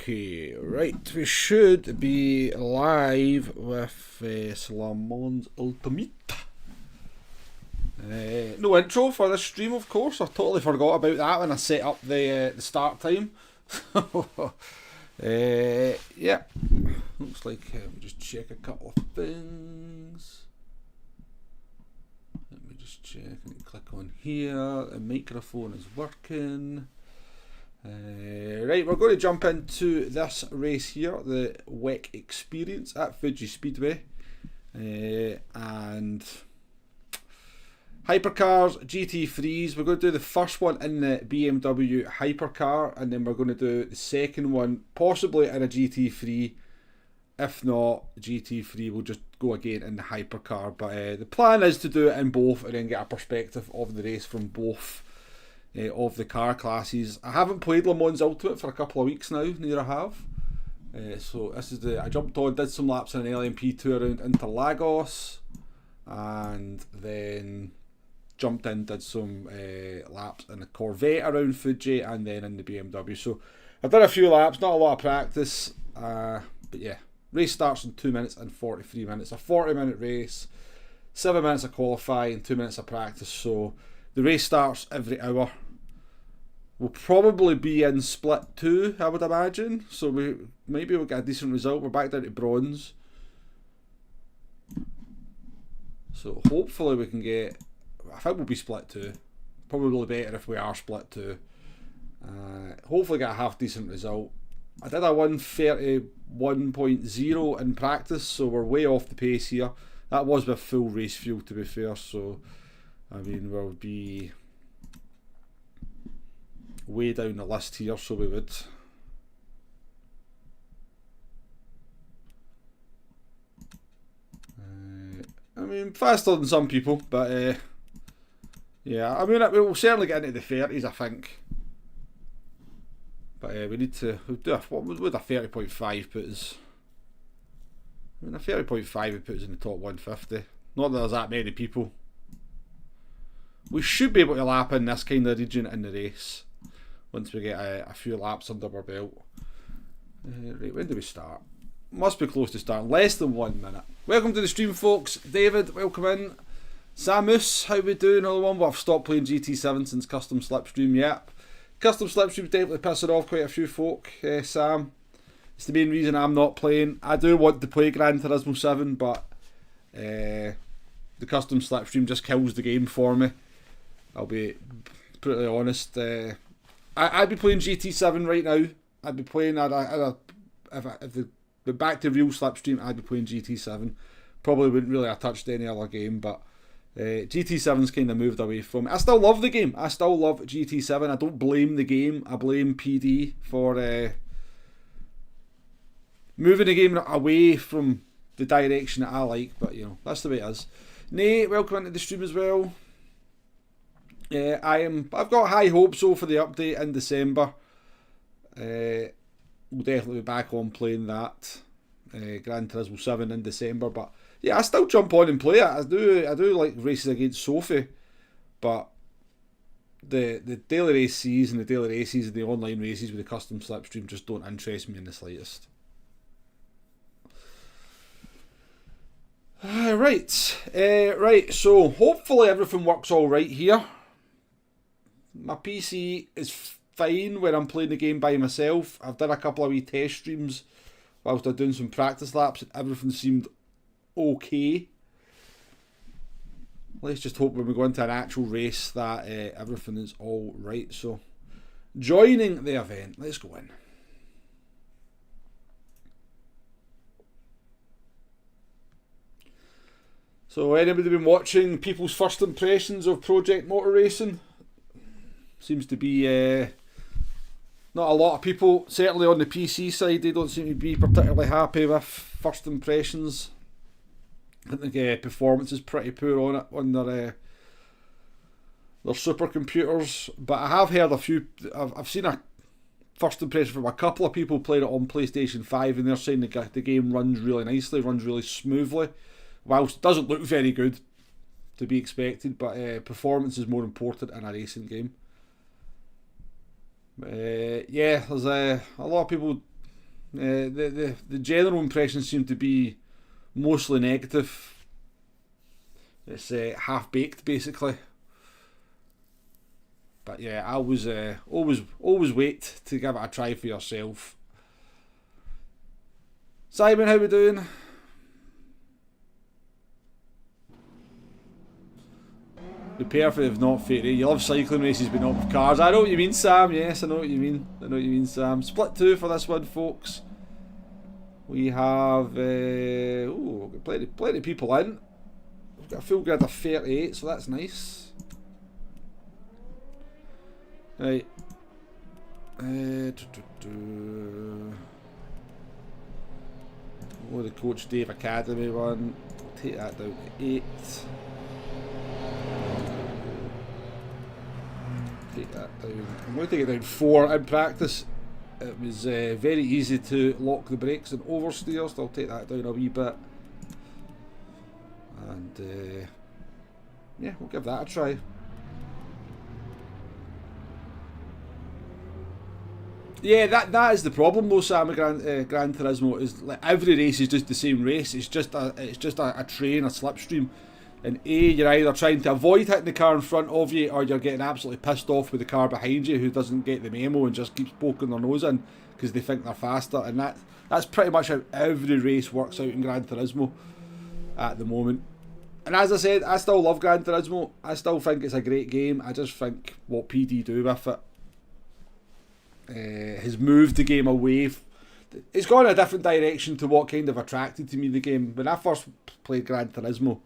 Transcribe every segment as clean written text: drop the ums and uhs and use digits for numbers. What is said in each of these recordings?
Okay, right, we should be live with Slamon's Ultimate. No intro for this stream, of course. I totally forgot about that when I set up the start time. Yeah, looks like we'll just check a couple of things. Let me just check and click on here. The microphone is working. Right, we're going to jump into this race here, the WEC Experience at Fuji Speedway, and hypercars, GT3s. We're going to do the first one in the BMW hypercar, and then we're going to do the second one possibly in a GT3. If not, GT3 will just go again in the hypercar, but the plan is to do it in both and then get a perspective of the race from both of the car classes. I haven't played Le Mans Ultimate for a couple of weeks now, neither I have. So this is I jumped on, did some laps in an LMP2 around Interlagos, and then jumped in, did some laps in the Corvette around Fuji, and then in the BMW. So I've done a few laps, not a lot of practice, but yeah. Race starts in 2 minutes and 43 minutes. A 40-minute race, 7 minutes of qualifying, 2 minutes of practice. So the race starts every hour. We'll probably be in split 2, I would imagine. So maybe we'll get a decent result. We're back down to bronze. So hopefully we can get... I think we'll be split 2. Probably better if we are split 2. Hopefully get a half decent result. I did a 1:31.0 in practice, so we're way off the pace here. That was with full race fuel, to be fair, so I mean we'll be way down the list here, so we would. I mean faster than some people, but yeah, I mean we'll certainly get into the 30s, I think. But we need to do what would a 30.5 put us? I mean, a 30.5 would put us in the top 150. Not that there's that many people. We should be able to lap in this kind of region in the race once we get a few laps under our belt. Right, when do we start? Must be close to starting. Less than 1 minute. Welcome to the stream, folks. David, welcome in. Samus, how we doing? Another one. Well, I've stopped playing GT7 since Custom Slipstream. Yep. Custom Slipstream definitely pissing off quite a few folk, Sam. It's the main reason I'm not playing. I do want to play Gran Turismo 7, but the Custom Slipstream just kills the game for me. I'll be pretty honest. I'd be playing GT7 right now. I'd be playing, if they went back to real Slipstream, I'd be playing GT7. Probably wouldn't really have touched any other game, but GT7's kind of moved away from it. I still love the game. I still love GT7. I don't blame the game. I blame PD for moving the game away from the direction that I like. But you know, that's the way it is. Nay, welcome into the stream as well. I've got high hopes for the update in December. We'll definitely be back on playing that Gran Turismo 7 in December, but yeah, I still jump on and play it. I do like races against Sophie, but the daily races and the daily races and the online races with the custom slipstream just don't interest me in the slightest. Right, so hopefully everything works all right here. My PC is fine when I'm playing the game by myself. I've done a couple of wee test streams whilst I'm doing some practice laps and everything seemed okay. Let's just hope when we go into an actual race that everything is all right. So joining the event, let's go in. So anybody been watching people's first impressions of Project Motor Racing? Seems to be not a lot of people, certainly on the PC side, they don't seem to be particularly happy with first impressions. I think performance is pretty poor on it on their supercomputers. But I have heard a few. I've seen a first impression from a couple of people playing it on PlayStation 5, and they're saying the game runs really nicely, runs really smoothly. Whilst it doesn't look very good, to be expected, but performance is more important in a racing game. Yeah, there's a lot of people The general impression seemed to be mostly negative. It's half baked basically. But yeah, I was always wait to give it a try for yourself. Simon, how we doing? Prepare for the not fairy. You love cycling races but not with cars. I know what you mean, Sam. Yes, I know what you mean. Sam. Split 2 for this one, folks. We have plenty of people in. We've got a full grid of 38, so that's nice. Right. The Coach Dave Academy one. Take that down to 8. Take that down. I'm going to take it down 4 in practice. It was very easy to lock the brakes and oversteer, so I'll take that down a wee bit. And yeah, we'll give that a try. Yeah, that is the problem though, Sam, with Gran Turismo, is like every race is just the same race. It's just a train, a slipstream. And you're either trying to avoid hitting the car in front of you, or you're getting absolutely pissed off with the car behind you who doesn't get the memo and just keeps poking their nose in because they think they're faster. And that's pretty much how every race works out in Gran Turismo at the moment. And as I said, I still love Gran Turismo. I still think it's a great game. I just think what PD do with it has moved the game away. It's gone in a different direction to what kind of attracted to me the game. When I first played Gran Turismo,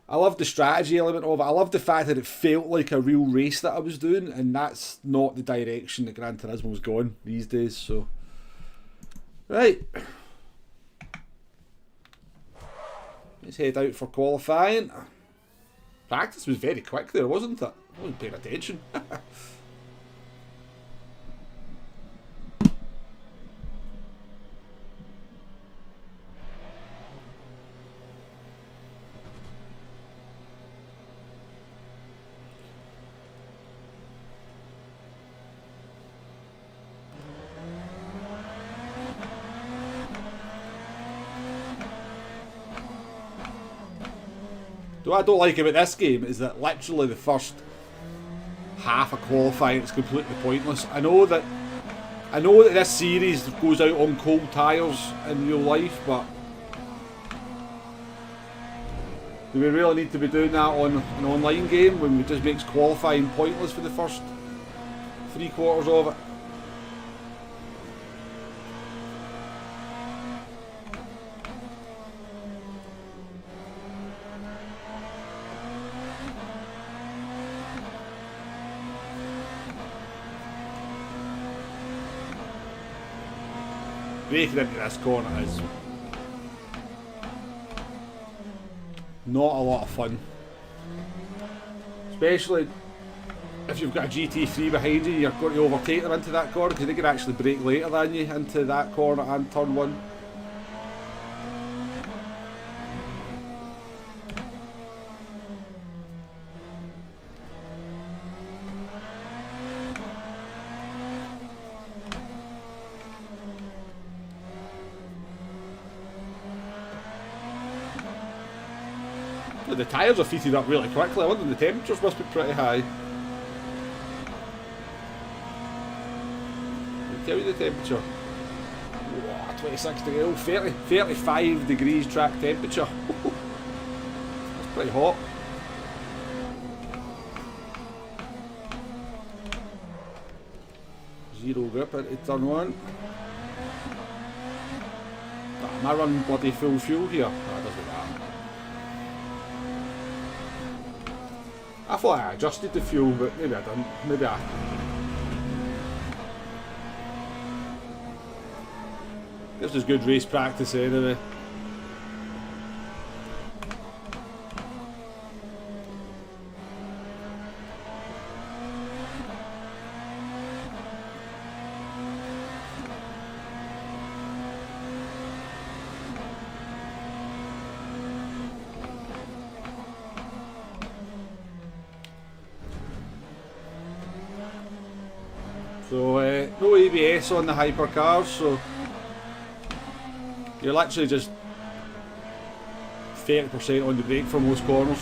I loved the strategy element of it. I loved the fact that it felt like a real race that I was doing, and that's not the direction that Gran Turismo's gone these days. So, right, let's head out for qualifying. Practice was very quick there, wasn't it? I wasn't paying attention. What I don't like about this game is that literally the first half of qualifying is completely pointless. I know that this series goes out on cold tyres in real life, but do we really need to be doing that on an online game when it just makes qualifying pointless for the first 3 quarters of it? Breaking into this corner is not a lot of fun, especially if you've got a GT3 behind you. You're going to overtake them into that corner because they can actually brake later than you into that corner and turn 1. The tyres are heated up really quickly. I wonder the temperatures must be pretty high. I'll tell you the temperature. Whoa, 26 degrees, 35 degrees track temperature. That's pretty hot. Zero grip into turn 1. Am I running bloody full fuel here? No, it doesn't matter. I thought I adjusted the fuel, but maybe I didn't. Maybe I... This is good race practice anyway. So, no ABS on the hypercars, so You're literally just 30% on the brake for most corners.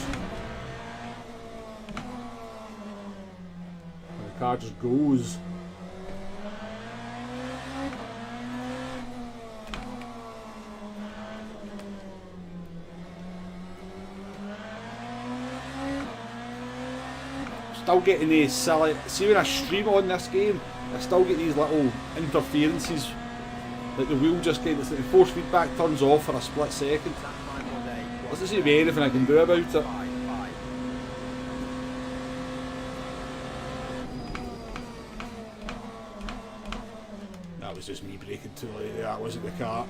And the car just goes. Still getting these silly. See, when I stream on this game, I still get these little interferences. Like the wheel just kind of, like the force feedback turns off for a split second. Doesn't seem to be anything I can do about it. That was just me braking too late. That wasn't the car.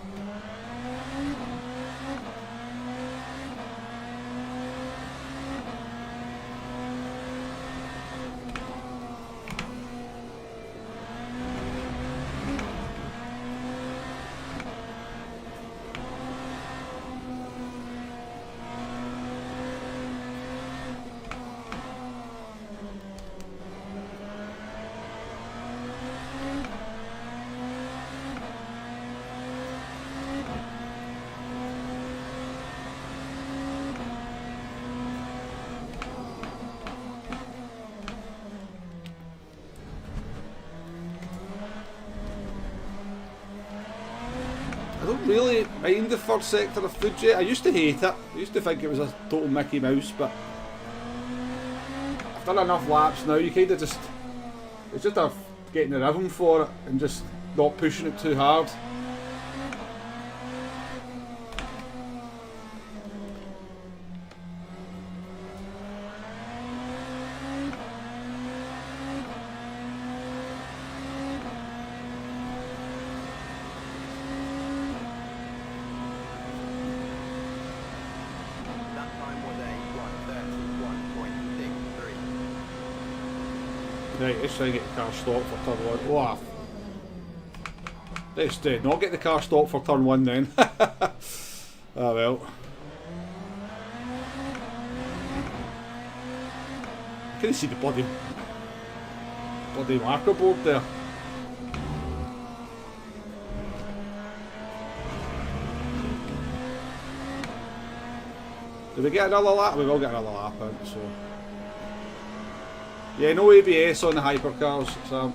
I don't really mind the first sector of Fuji. I used to hate it. I used to think it was a total Mickey Mouse, but I've done enough laps now. You kind of just, it's just a getting the rhythm for it and just not pushing it too hard. Right, let's try and get the car stopped for turn one. Oh, let's not get the car stopped for turn one then. Oh well. I couldn't see the bloody marker board there. Did we get another lap? We will get another lap out, so. Yeah, no ABS on the hypercars, Sam.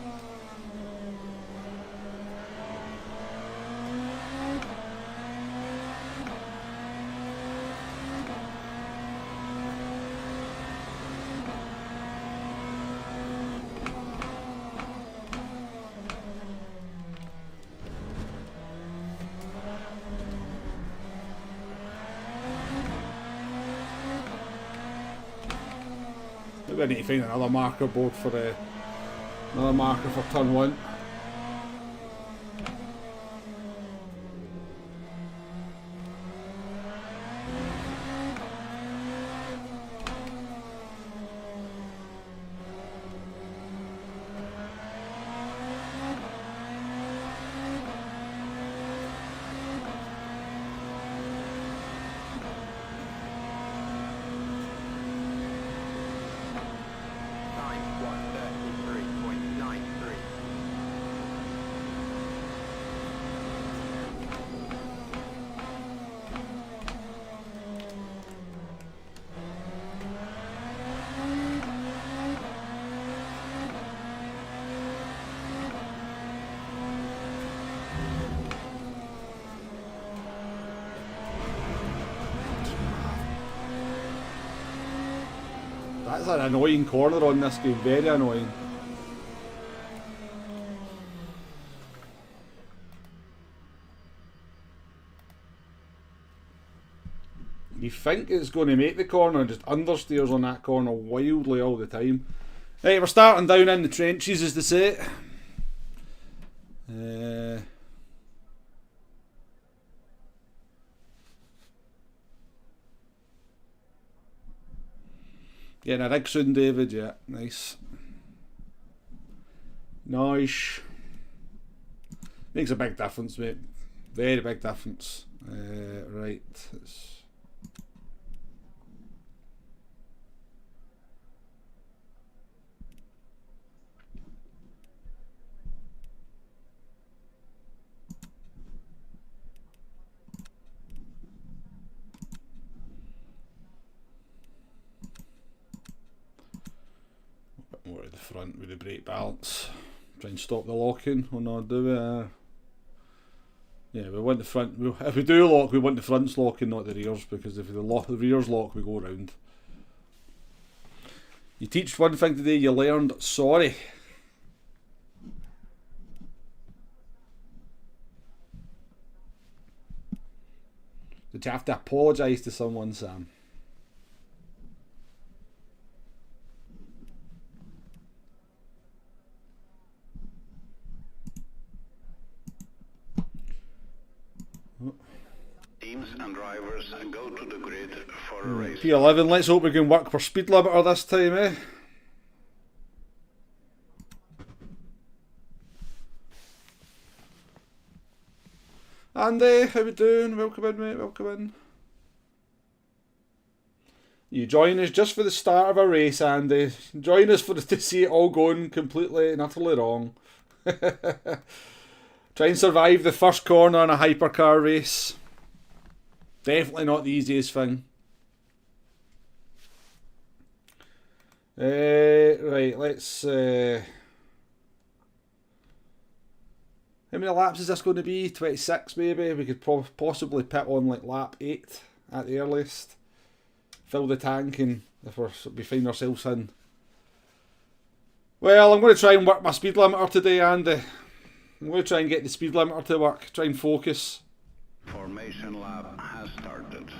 Maybe I need to find another marker board for another marker for turn one. That's an annoying corner on this game, very annoying. You think it's going to make the corner and just understeers on that corner wildly all the time. Right, we're starting down in the trenches, as they say. Getting a rig soon, David, yeah, nice. Nice. Makes a big difference, mate. Very big difference. Right, let's... More at the front with the brake balance. Try and stop the locking. Oh no, do we? Yeah, we want the front. If we do lock, we want the fronts locking, not the rears, because if the rears lock, we go round. You teach one thing today, you learned sorry. Did you have to apologise to someone, Sam? Teams and drivers go to the grid for a race. P11, let's hope we can work for speed limiter this time, eh? Andy, how we doing? Welcome in, mate, welcome in. You join us just for the start of a race, Andy. Join us to see it all going completely and utterly wrong. Try and survive the first corner in a hypercar race. Definitely not the easiest thing. Right, let's... how many laps is this going to be? 26 maybe? We could possibly pit on like lap 8 at the earliest. Fill the tank and if we find ourselves in. Well, I'm going to try and work my speed limiter today, Andy. I'm going to try and get the speed limiter to work. Try and focus. Formation lap has started.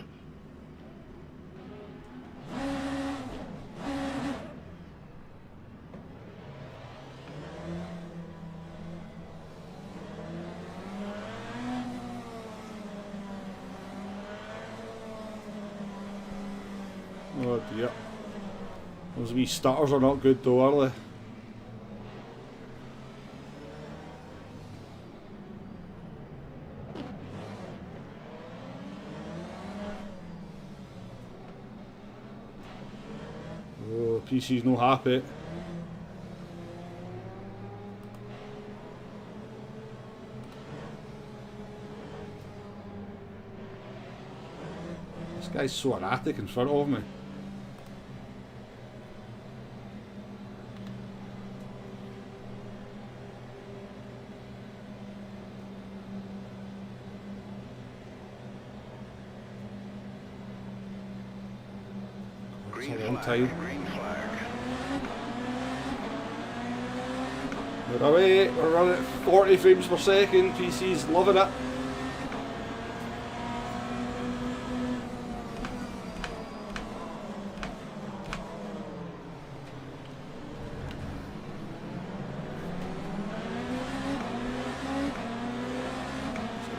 Oh dear. Those wee stutters are not good though, are they? Oh, PC's no happy. This guy's so erratic in front of me. Time. We're away, we're running at 40 frames per second, PC's loving it.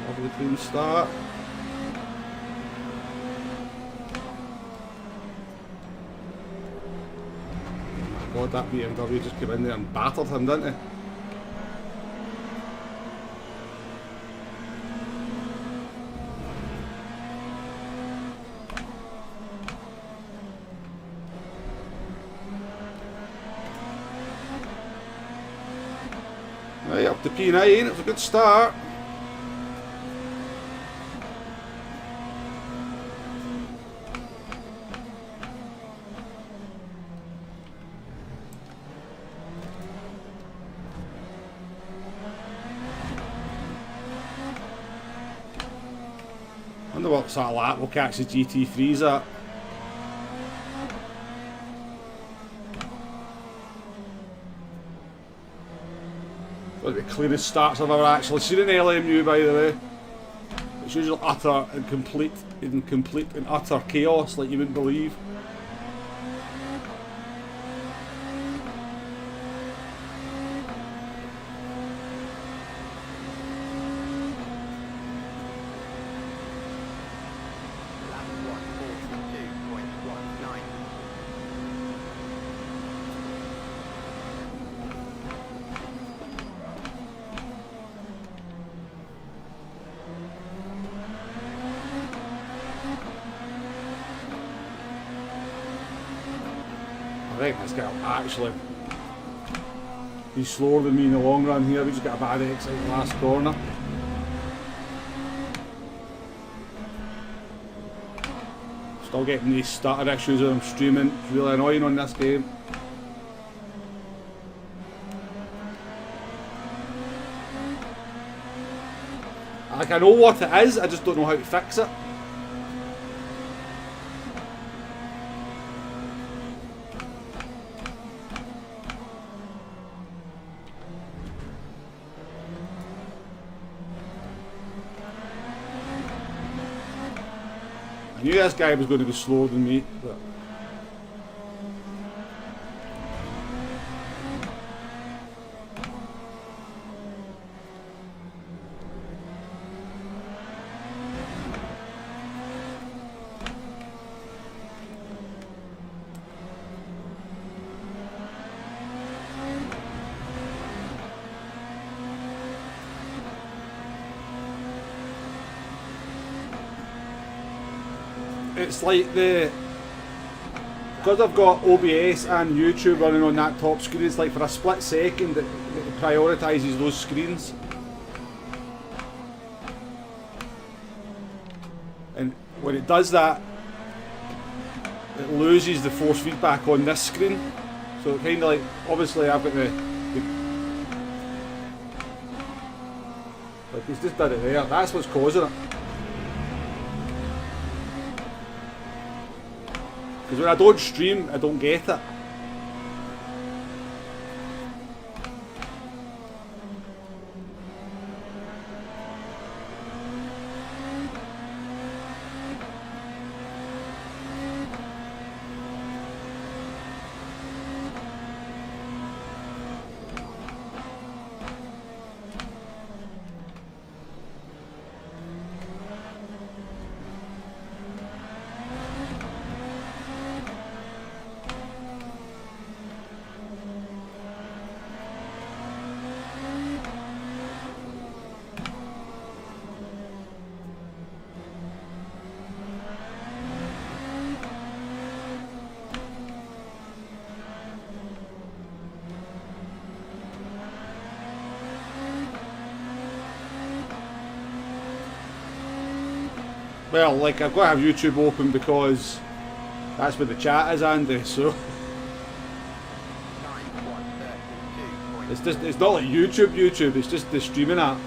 Lovely clean start. God, that BMW just came in there and battered him, didn't he? Right, up to P9, it's a good start. I wonder what sort of lap we'll catch the GT3s at. One of the cleanest starts I've ever actually seen in LMU, by the way. It's usually utter and complete and utter chaos like you wouldn't believe. I think this guy will actually be slower than me in the long run here. We just got a bad exit in the last corner. Still getting these stutter issues when I'm streaming. It's really annoying on this game. Like, I know what it is, I just don't know how to fix it. I knew this guy was going to be slower than me, but... It's like the... Because I've got OBS and YouTube running on that top screen, it's like for a split second it prioritises those screens. And when it does that, it loses the force feedback on this screen. So kind of like, obviously I've got the like he's just done it there, that's what's causing it. Because when I don't stream, I don't get it. Well, like, I've got to have YouTube open because that's where the chat is, Andy, so... It's not like YouTube, it's just the streaming app.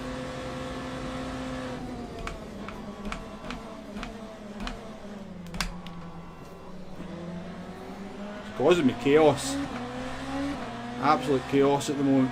It's causing me chaos. Absolute chaos at the moment.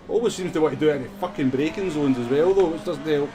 Always seems to want to do it in the fucking braking zones as well though, which doesn't help.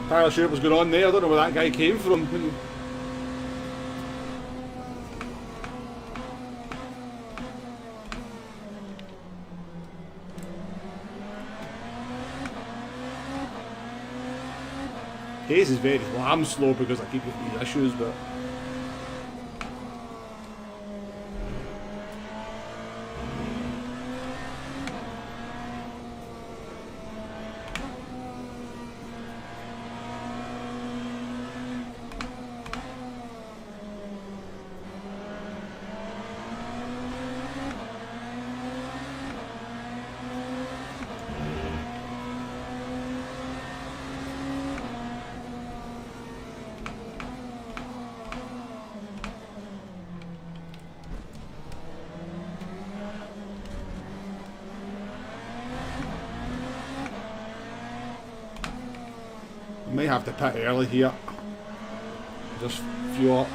Entirely sure what was going on there, I don't know where that guy came from. Pace is very... well, I'm slow because I keep getting these issues, but... May have to pit early here. just fuel up.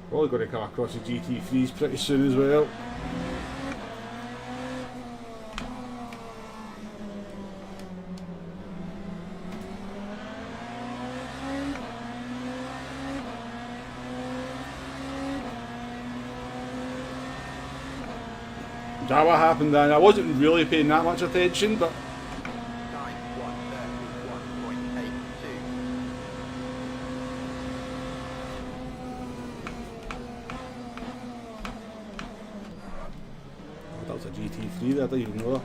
Probably going to come across the GT3s pretty soon as well. Is that what happened then? I wasn't really paying that much attention, but that was a GT3 there, I didn't even know that.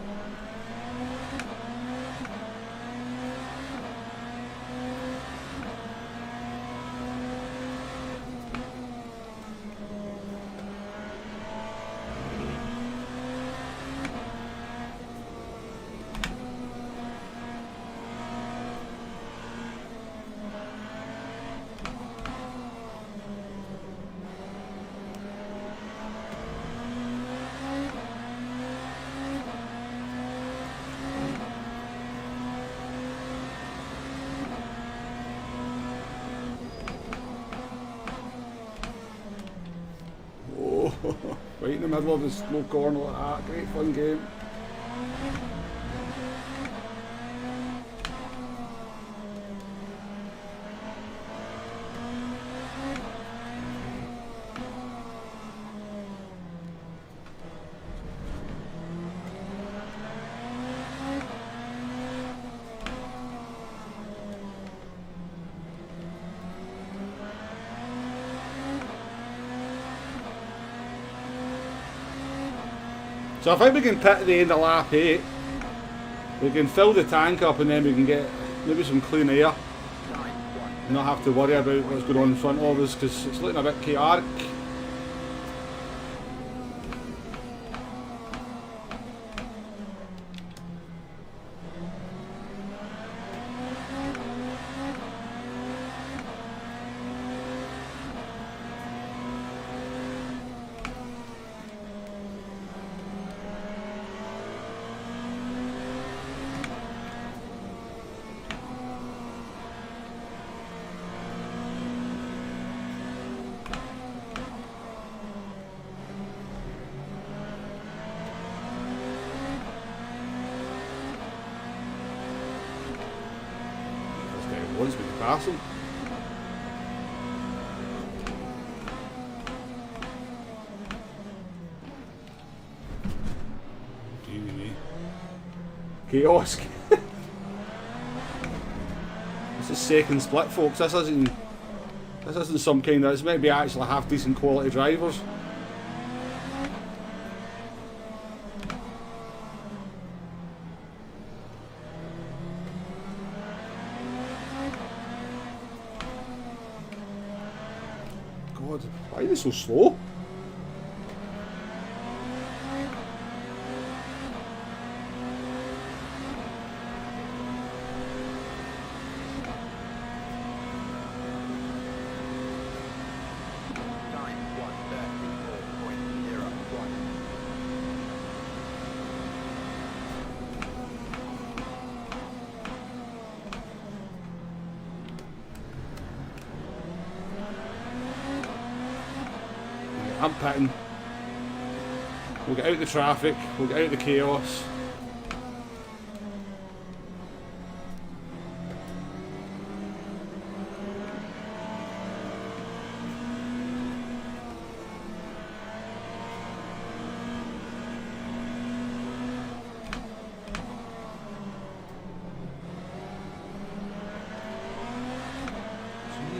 Right in the middle of the slow corner like that, great fun game. So I think we can pit at the end of lap 8. We can fill the tank up and then we can get maybe some clean air. And not have to worry about what's going on in front of us because it's looking a bit chaotic. Once we can pass them. Chaos. This is second split, folks. This isn't some kind of. It's meant to be actually half decent quality drivers. God, why are they so slow? I'm pitting. We'll get out the traffic, we'll get out the chaos.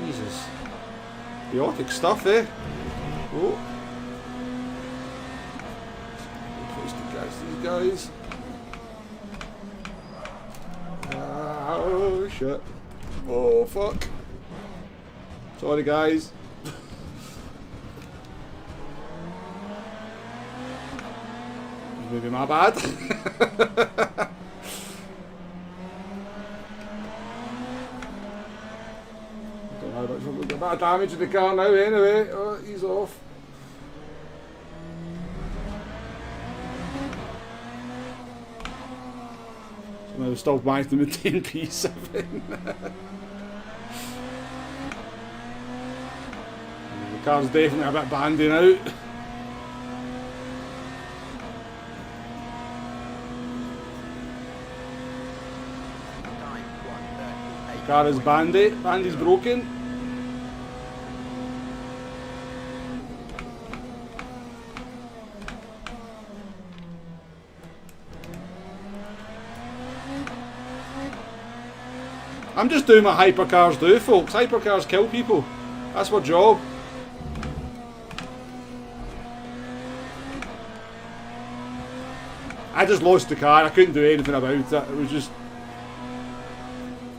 Jesus. Chaotic stuff, eh? Oh. These guys. Oh shit. Oh fuck. Sorry guys. Maybe my bad. Don't know how much we've got a bit of damage to the car now anyway. Oh, he's off. And I've still managed to maintain P7. The car's definitely a bit bandy now. The car is bandy. Bandy's broken. I'm just doing what hypercars do, folks. Hypercars kill people. That's my job. I just lost the car. I couldn't do anything about it. It was just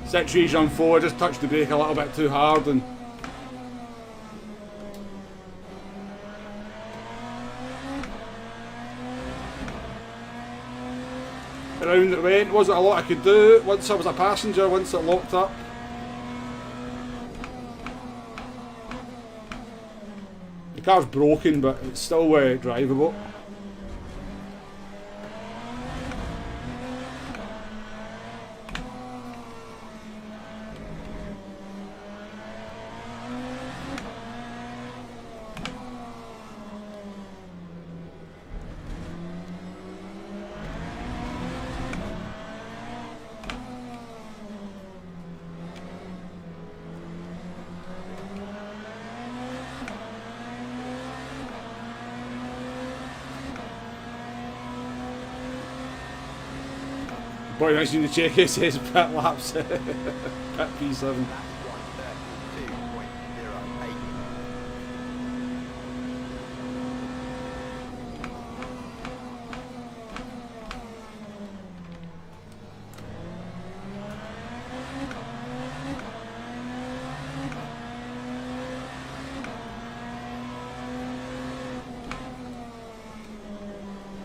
situation unfolded. I just touched the brake a little bit too hard and around it went. Wasn't a lot I could do. Once I was a passenger, once it locked up. The car's broken, but it's still drivable. Boy, nice to check it says pit laps. Pit P7.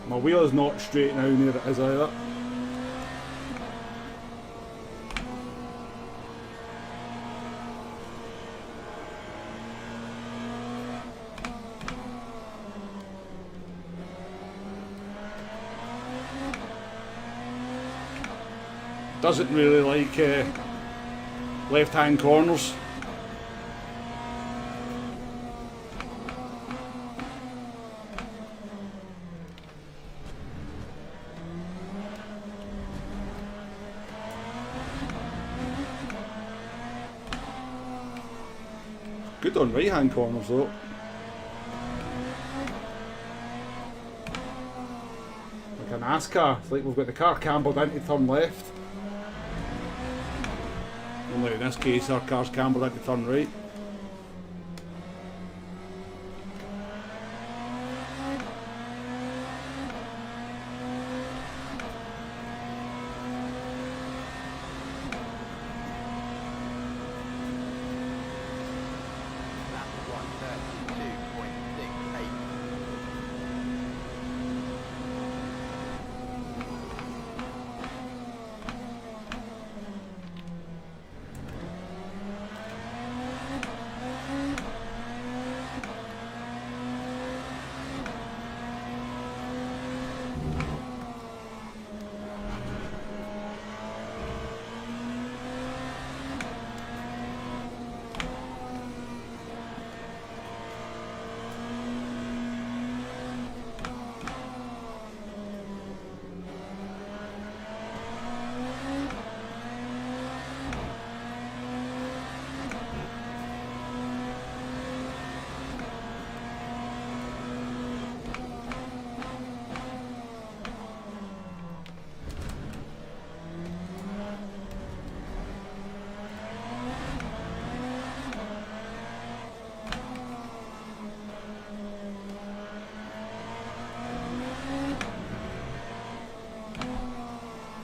My wheel is not straight now near it is either. Doesn't really like left-hand corners. Good on right-hand corners though. Like a NASCAR, it's like we've got the car cambered into turn left. Only in this case our car's cambered into turn right.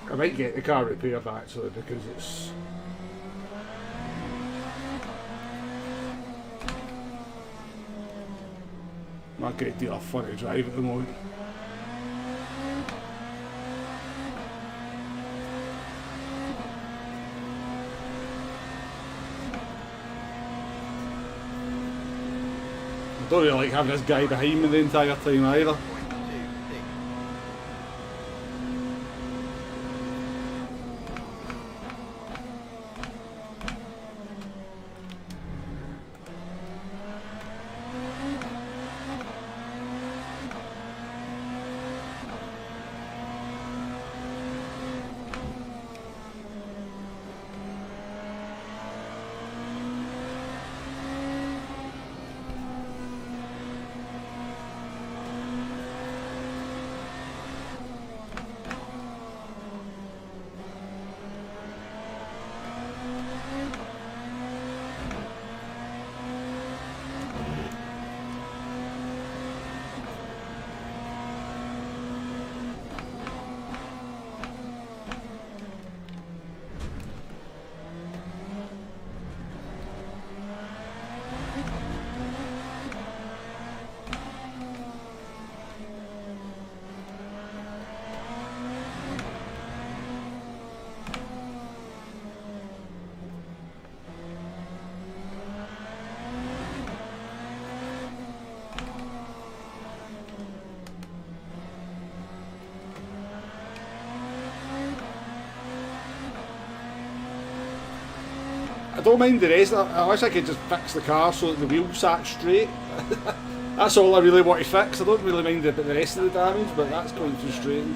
I might get the car repaired actually because it's not a great deal of fun to drive at the moment. I don't really like having this guy behind me the entire time either. I don't mind the rest. I wish I could just fix the car so that the wheel sat straight. That's all I really want to fix. I don't really mind the rest of the damage, but that's quite frustrating.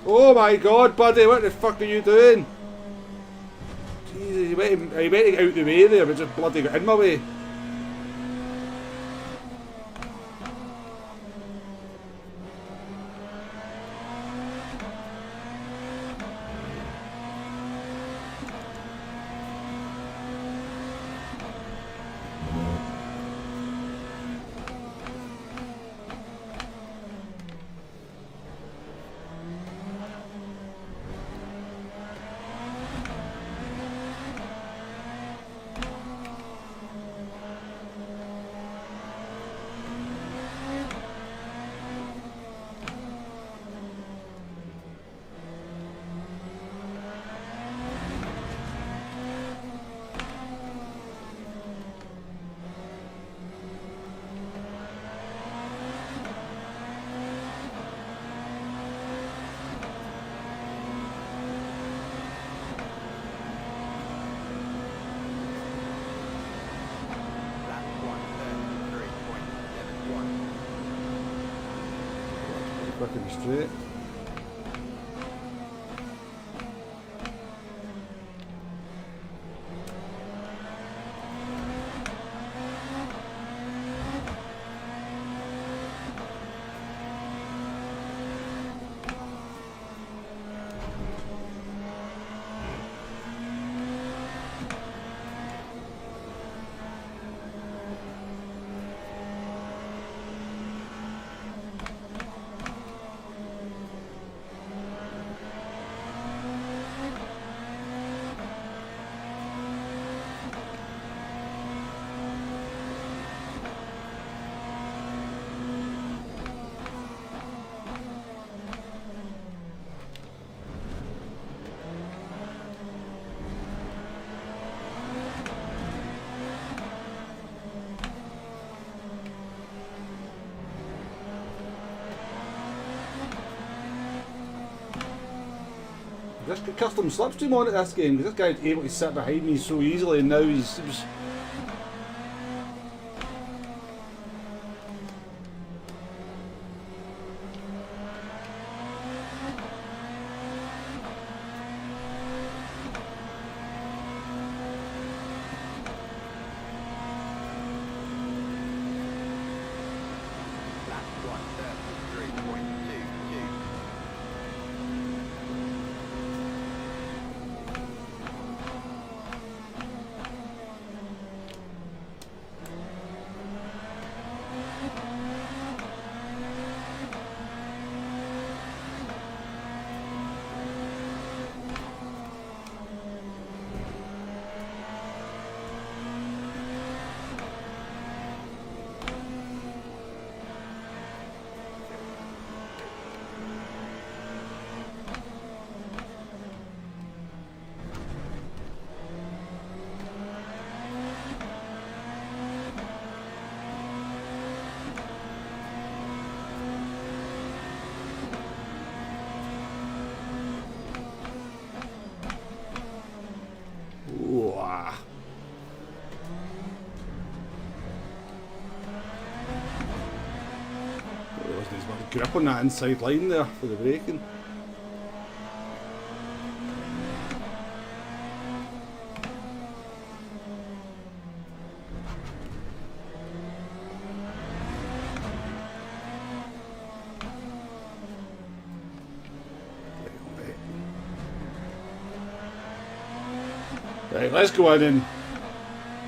Oh my god, buddy, what the fuck are you doing? Jesus, you went to get out the way there, but just bloody got in my way. Fucking straight. Just got custom slipstream on at this game because this guy's able to sit behind me so easily, and now he's grip on that inside line there for the braking. Right, let's go in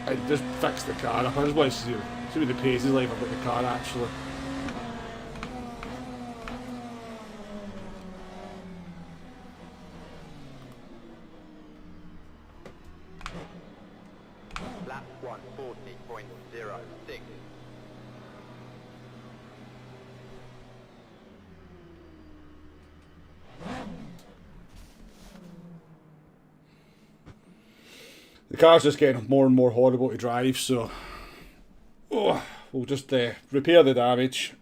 and just fix the car up. I just want to see what the pace is like about the car actually. Lap 140.06. The car's just getting more and more horrible to drive, so we'll just repair the damage.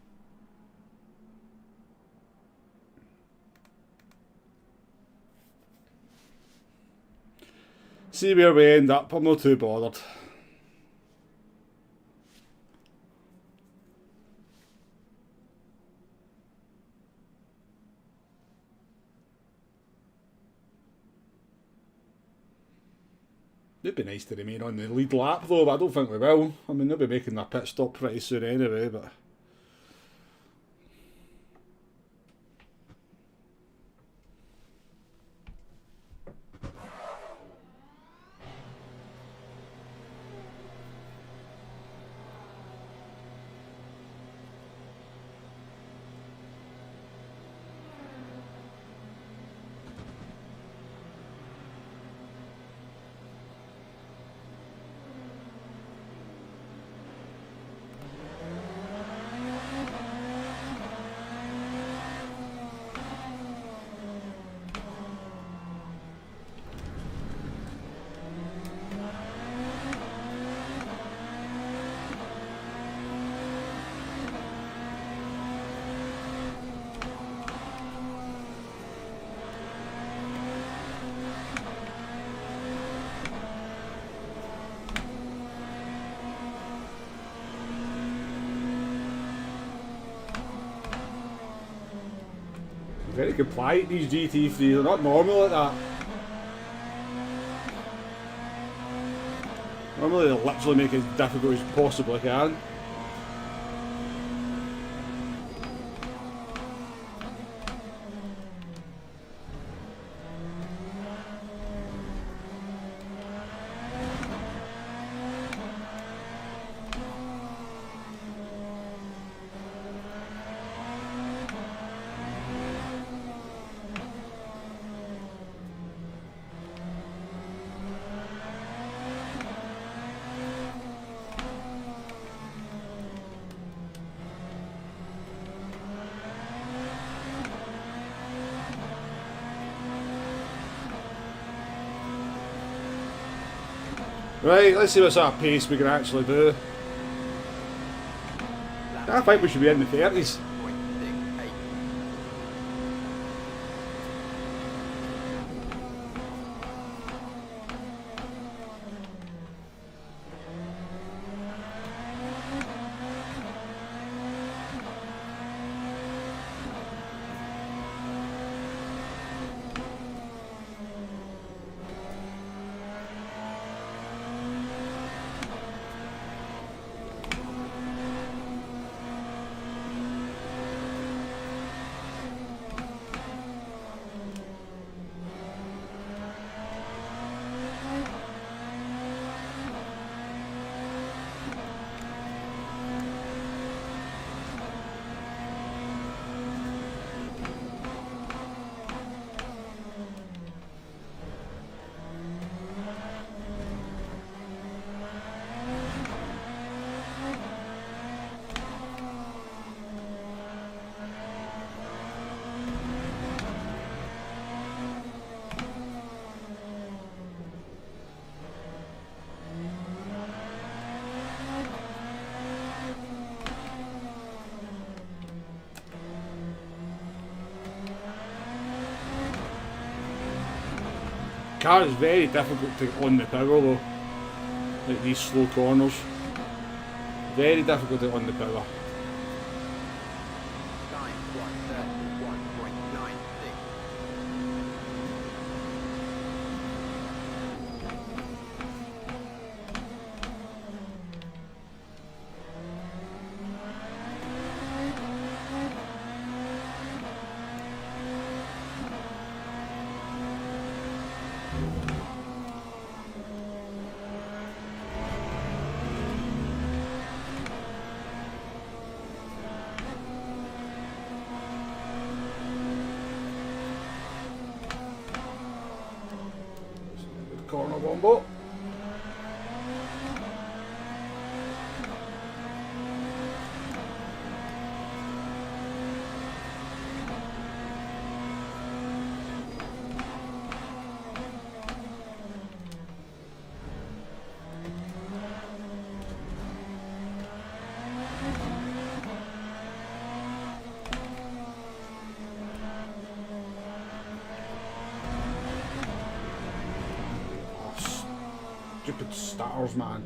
See where we end up. I'm not too bothered. It'd be nice to remain on the lead lap though, but I don't think we will. I mean, they'll be making their pit stop pretty soon anyway, but... Very compliant, these GT3s, they're not normal like that. Normally they literally make it as difficult as possibly can. Right, let's see what sort of pace we can actually do. I think we should be in the 30s. Car is very difficult to on the power though, like these slow corners. Very difficult to on the power. Corner wombo. Stupid stutters, man.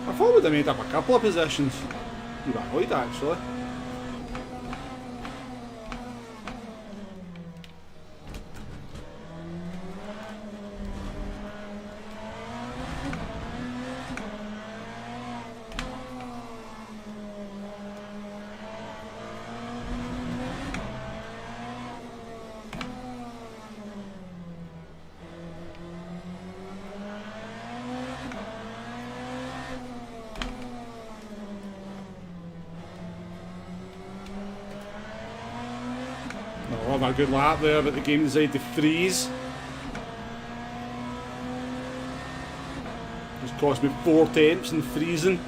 I thought we'd have made up a couple of positions. You were annoyed actually. Oh, have a good lap there, but the game decided to freeze. It's cost me 4 attempts in freezing.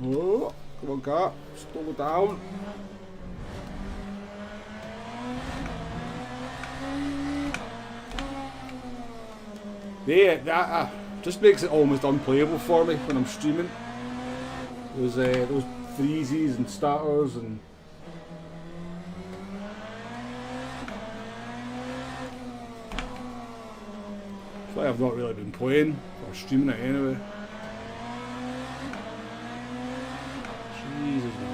Oh, come on, car. Slow down. Yeah, that just makes it almost unplayable for me when I'm streaming. Those freezes and stutters and. That's why I've not really been playing or streaming it anyway. Jesus, man.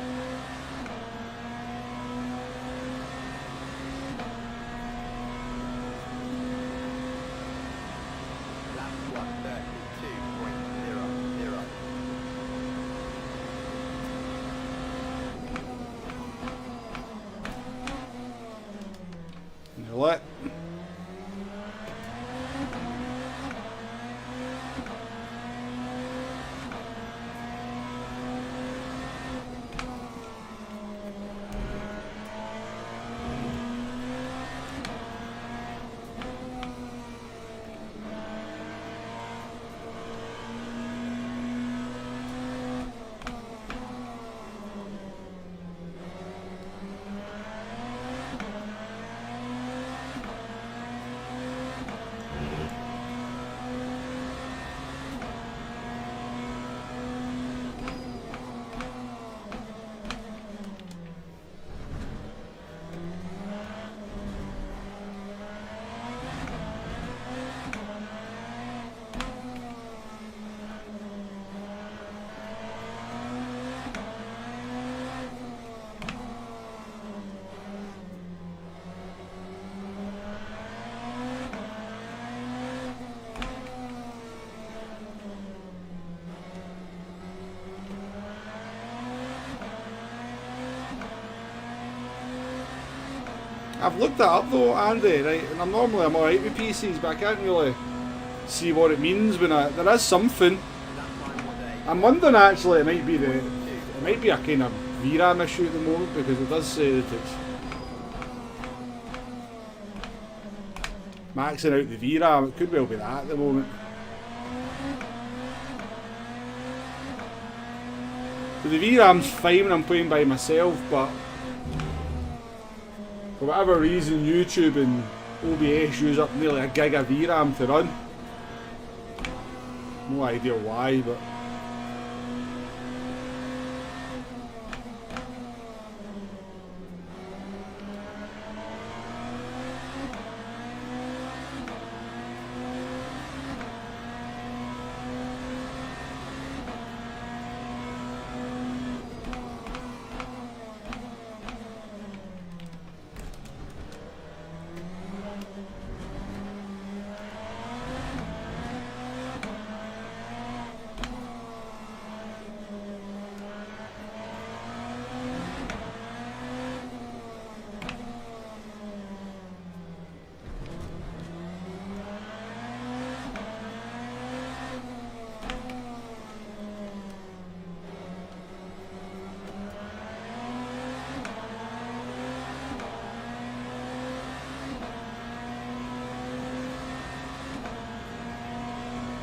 I've looked that up though, Andy, right, and I'm alright with PCs, but I can't really see what it means when there is something. I'm wondering actually it might be a kind of VRAM issue at the moment, because it does say that it's maxing out the VRAM. It could well be that at the moment. So the VRAM's fine when I'm playing by myself, but for whatever reason YouTube and OBS use up nearly a gig of VRAM to run. No idea why, but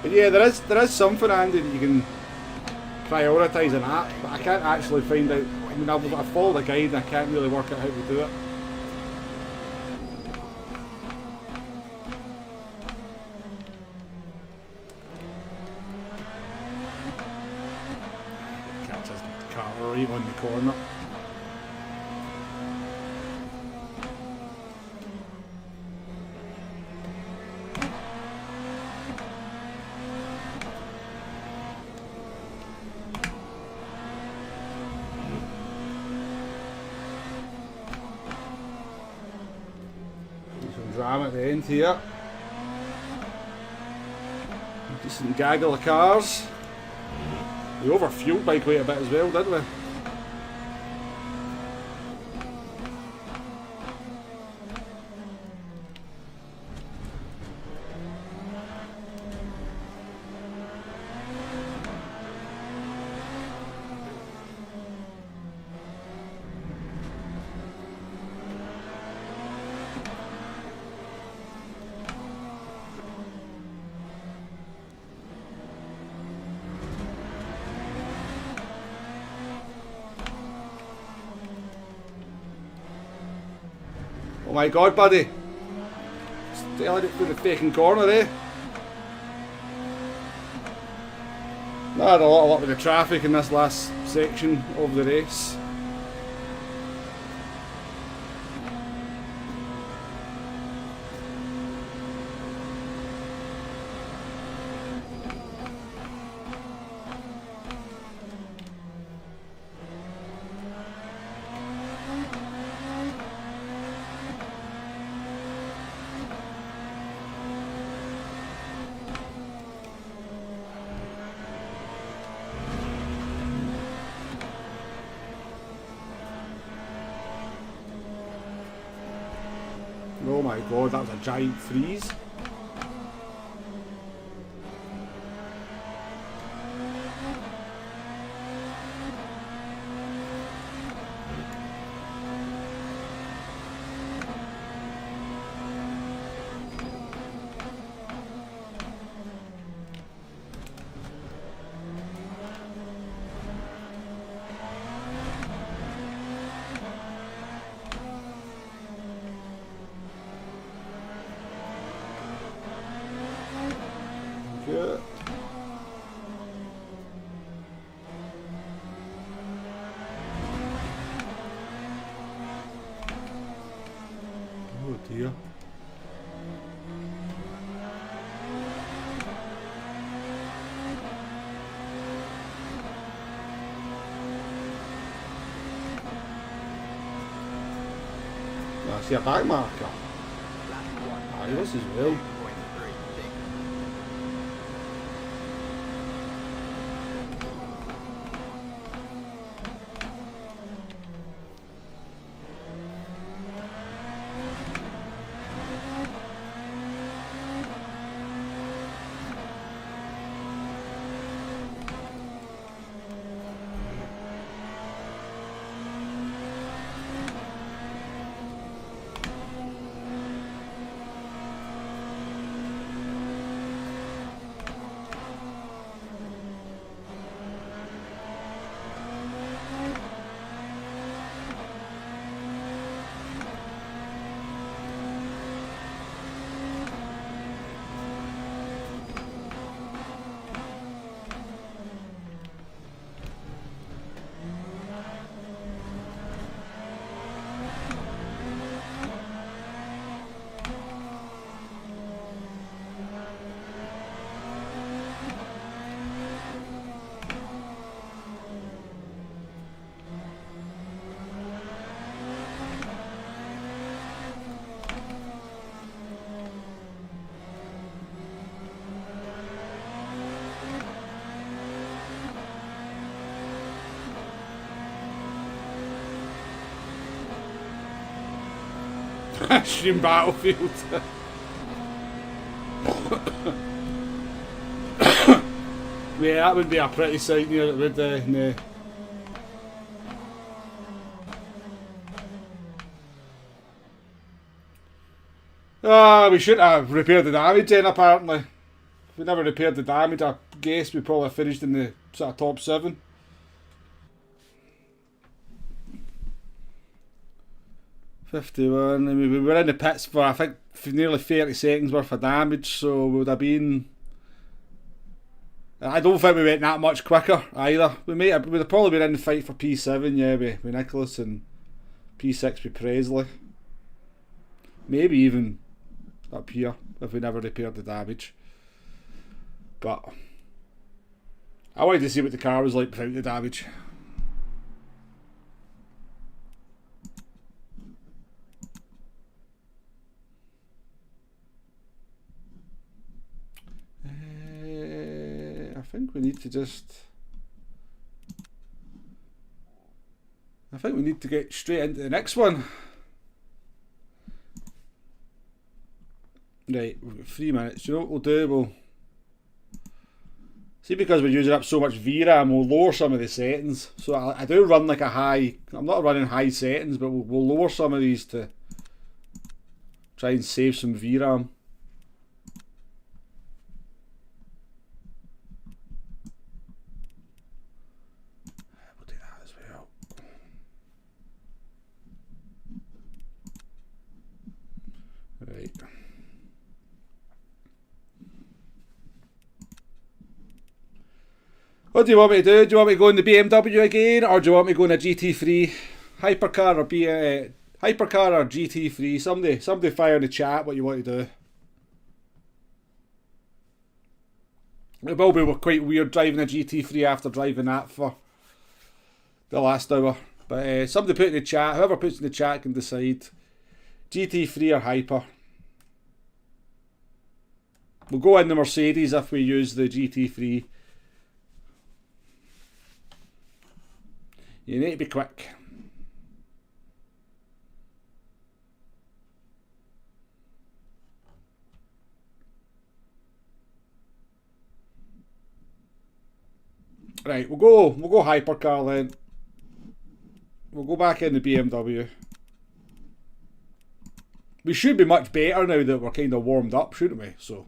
yeah, there is something, Andy, that you can prioritise an app, but I can't actually find out. I mean, I've followed a guide and I can't really work out how to do it. Catch his car right on the corner. Ram at the end here. Decent gaggle of cars. We overfueled by quite a bit as well, didn't we? Oh my god, buddy. Stealing it through the faking corner, eh? I had a lot of luck with the traffic in this last section of the race. Oh my god, that was a giant freeze. Good. Oh dear. I see a back marker. Aye, this as well. Stream Battlefield. Yeah, that would be a pretty sight near it, would no. We shouldn't have repaired the damage then, apparently. If we never repaired the damage, I guess we probably finished in the sort of top 7. $51. I mean, we were in the pits for, I think, nearly 30 seconds worth of damage, so we would have been... I don't think we went that much quicker either. We'd have probably been in the fight for P7, yeah, with Nicholas, and P6 with Presley. Maybe even up here if we never repaired the damage. But I wanted to see what the car was like without the damage. I think we need to just... I think we need to get straight into the next one. Right, we've got 3 minutes. You know what we'll do? We'll see, because we're using up so much VRAM, we'll lower some of the settings. So I do run like a high... I'm not running high settings, but we'll lower some of these to try and save some VRAM. We'll do that as well. Right. What do you want me to do? Do you want me to go in the BMW again, or do you want me to go in a GT3 hypercar, or hypercar or GT3? Somebody fire in the chat what you want to do. It will be quite weird driving a GT3 after driving that for the last hour. But somebody put in the chat. Whoever puts in the chat can decide. GT3 or hyper. We'll go in the Mercedes if we use the GT3. You need to be quick. Right, we'll go hypercar then. We'll go back in the BMW. We should be much better now that we're kind of warmed up, shouldn't we? So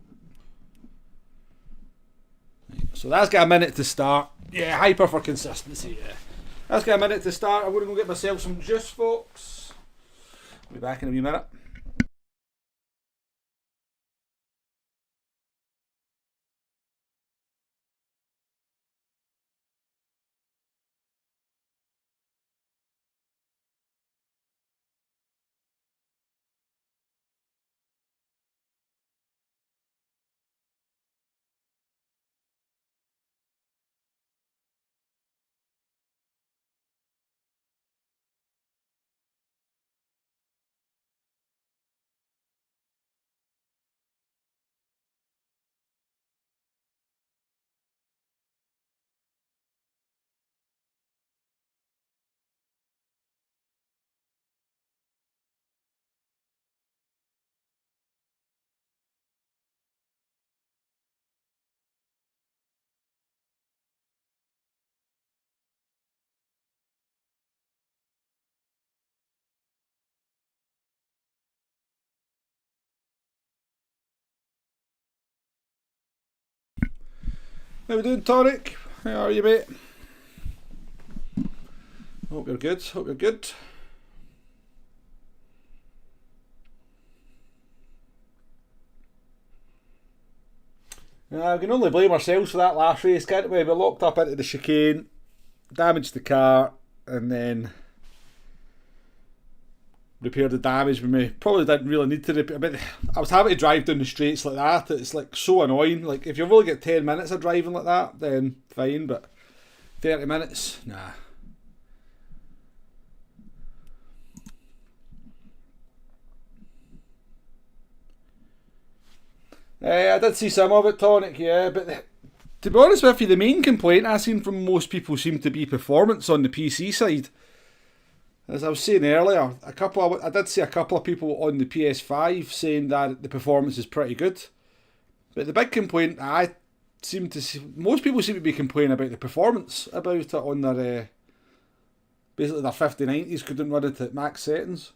that's got a minute to start. Yeah, hyper for consistency, yeah. That's got a minute to start. I'm going to go get myself some juice, folks. I'll be back in a wee minute. How we doing, Tonic? How are you, mate? Hope you're good. Hope you're good. We can only blame ourselves for that last race, can't we? We locked up into the chicane, damaged the car, and then repaired the damage when we probably didn't really need to repair. But I was having to drive down the straights like that. It's like so annoying. Like if you've only got 10 minutes of driving like that, then fine. But 30 minutes, nah. I did see some of it, Tonic, yeah, but to be honest with you, the main complaint I've seen from most people seemed to be performance on the PC side. As I was saying earlier, I did see a couple of people on the PS5 saying that the performance is pretty good. But the big complaint I seem to see, most people seem to be complaining about the performance about it on their basically their 5090s couldn't run it at max settings.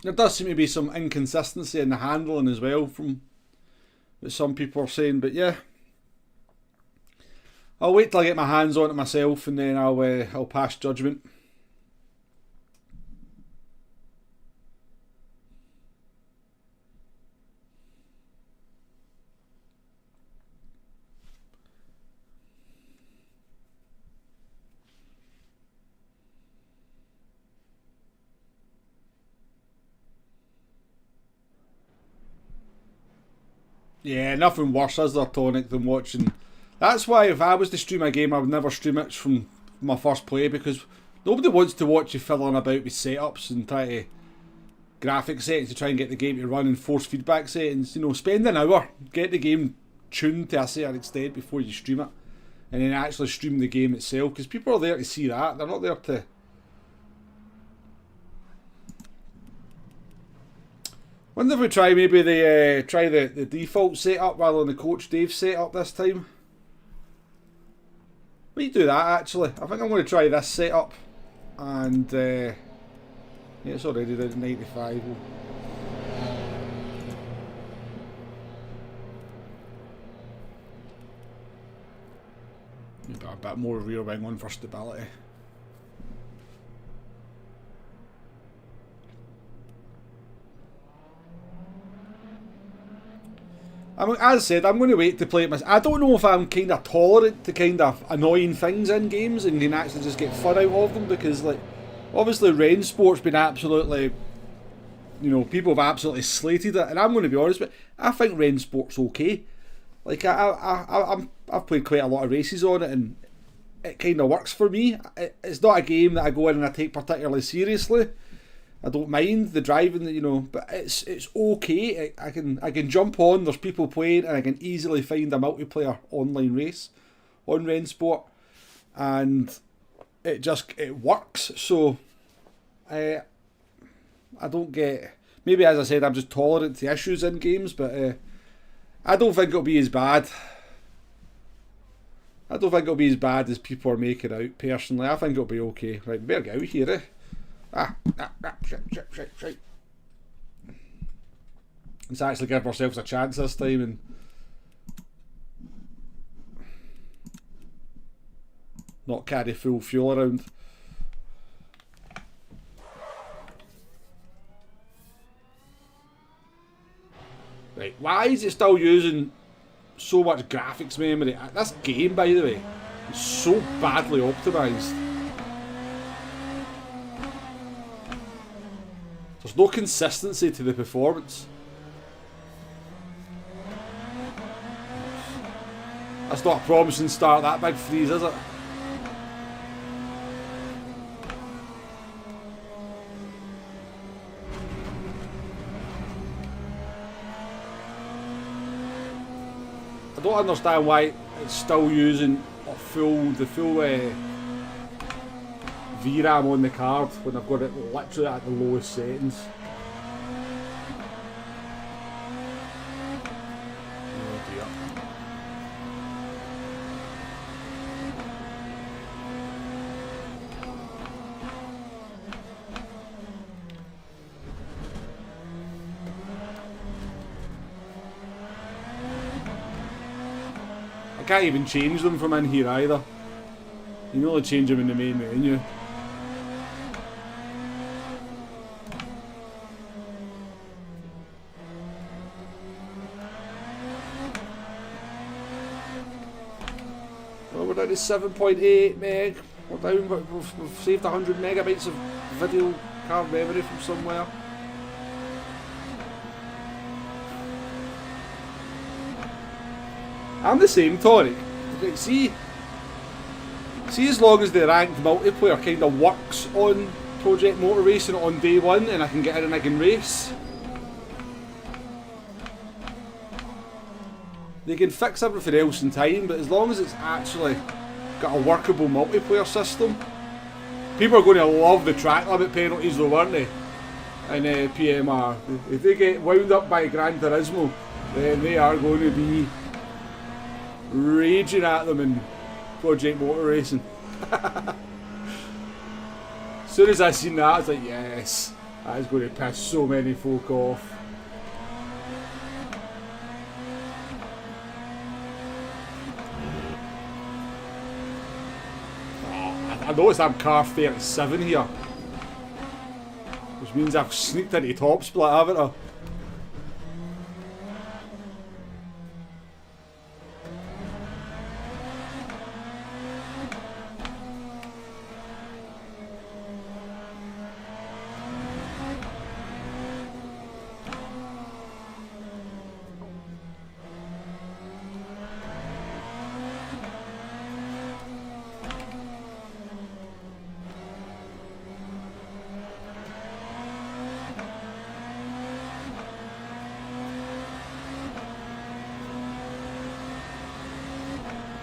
There does seem to be some inconsistency in the handling as well from what some people are saying, but yeah. I'll wait till I get my hands on it myself and then I'll pass judgment. Yeah, nothing worse, is there, Tonic, than watching. That's why if I was to stream a game, I would never stream it from my first play, because nobody wants to watch you fiddling about with setups and try to graphic settings to try and get the game to run and force feedback settings. You know, spend an hour, get the game tuned to a certain extent before you stream it, and then actually stream the game itself, because people are there to see that. They're not there to... Wonder if we try maybe the default setup rather than the Coach Dave setup this time. We do that actually. I think I'm going to try this setup, and yeah, it's already did 95. Maybe a bit more rear wing on for stability. I mean, as I said, I'm going to wait to play it myself. I don't know if I'm kind of tolerant to kind of annoying things in games and can actually just get fun out of them, because, like, obviously Rain Sport's been absolutely, you know, people have absolutely slated it, and I'm going to be honest, but I think Rain Sport's okay. Like, I've played quite a lot of races on it, and it kind of works for me. It's not a game that I go in and I take particularly seriously. I don't mind the driving, you know, but it's okay. I can jump on. There's people playing, and I can easily find a multiplayer online race on Rain Sport, and it works. So I don't get. Maybe, as I said, I'm just tolerant to issues in games, but I don't think it'll be as bad. I don't think it'll be as bad as people are making out. Personally, I think it'll be okay. Right, we better get out here, eh? Shit. Let's actually give ourselves a chance this time and not carry full fuel around. Right, why is it still using so much graphics memory? This game, by the way, is so badly optimised. There's no consistency to the performance. That's not a promising start, that big freeze, is it? I don't understand why it's still using the full VRAM on the card when I've got it literally at the lowest settings. Oh dear. I can't even change them from in here either. You can only change them in the main menu. We're down to 7.8 meg. We're down, but we've saved 100 megabytes of video card memory from somewhere. I'm the same, Tonic. See, as long as the ranked multiplayer kind of works on Project Motor Racing on day one, and I can get in and I can race. they can fix everything else in time, but as long as it's actually got a workable multiplayer system, people are going to love the track limit penalties though, aren't they? In PMR. If they get wound up by Gran Turismo, then they are going to be raging at them in Project Motor Racing. As soon as I seen that, I was like, yes, that is going to piss so many folk off. I noticed I'm car 37 here, which means I've sneaked into top split, haven't I?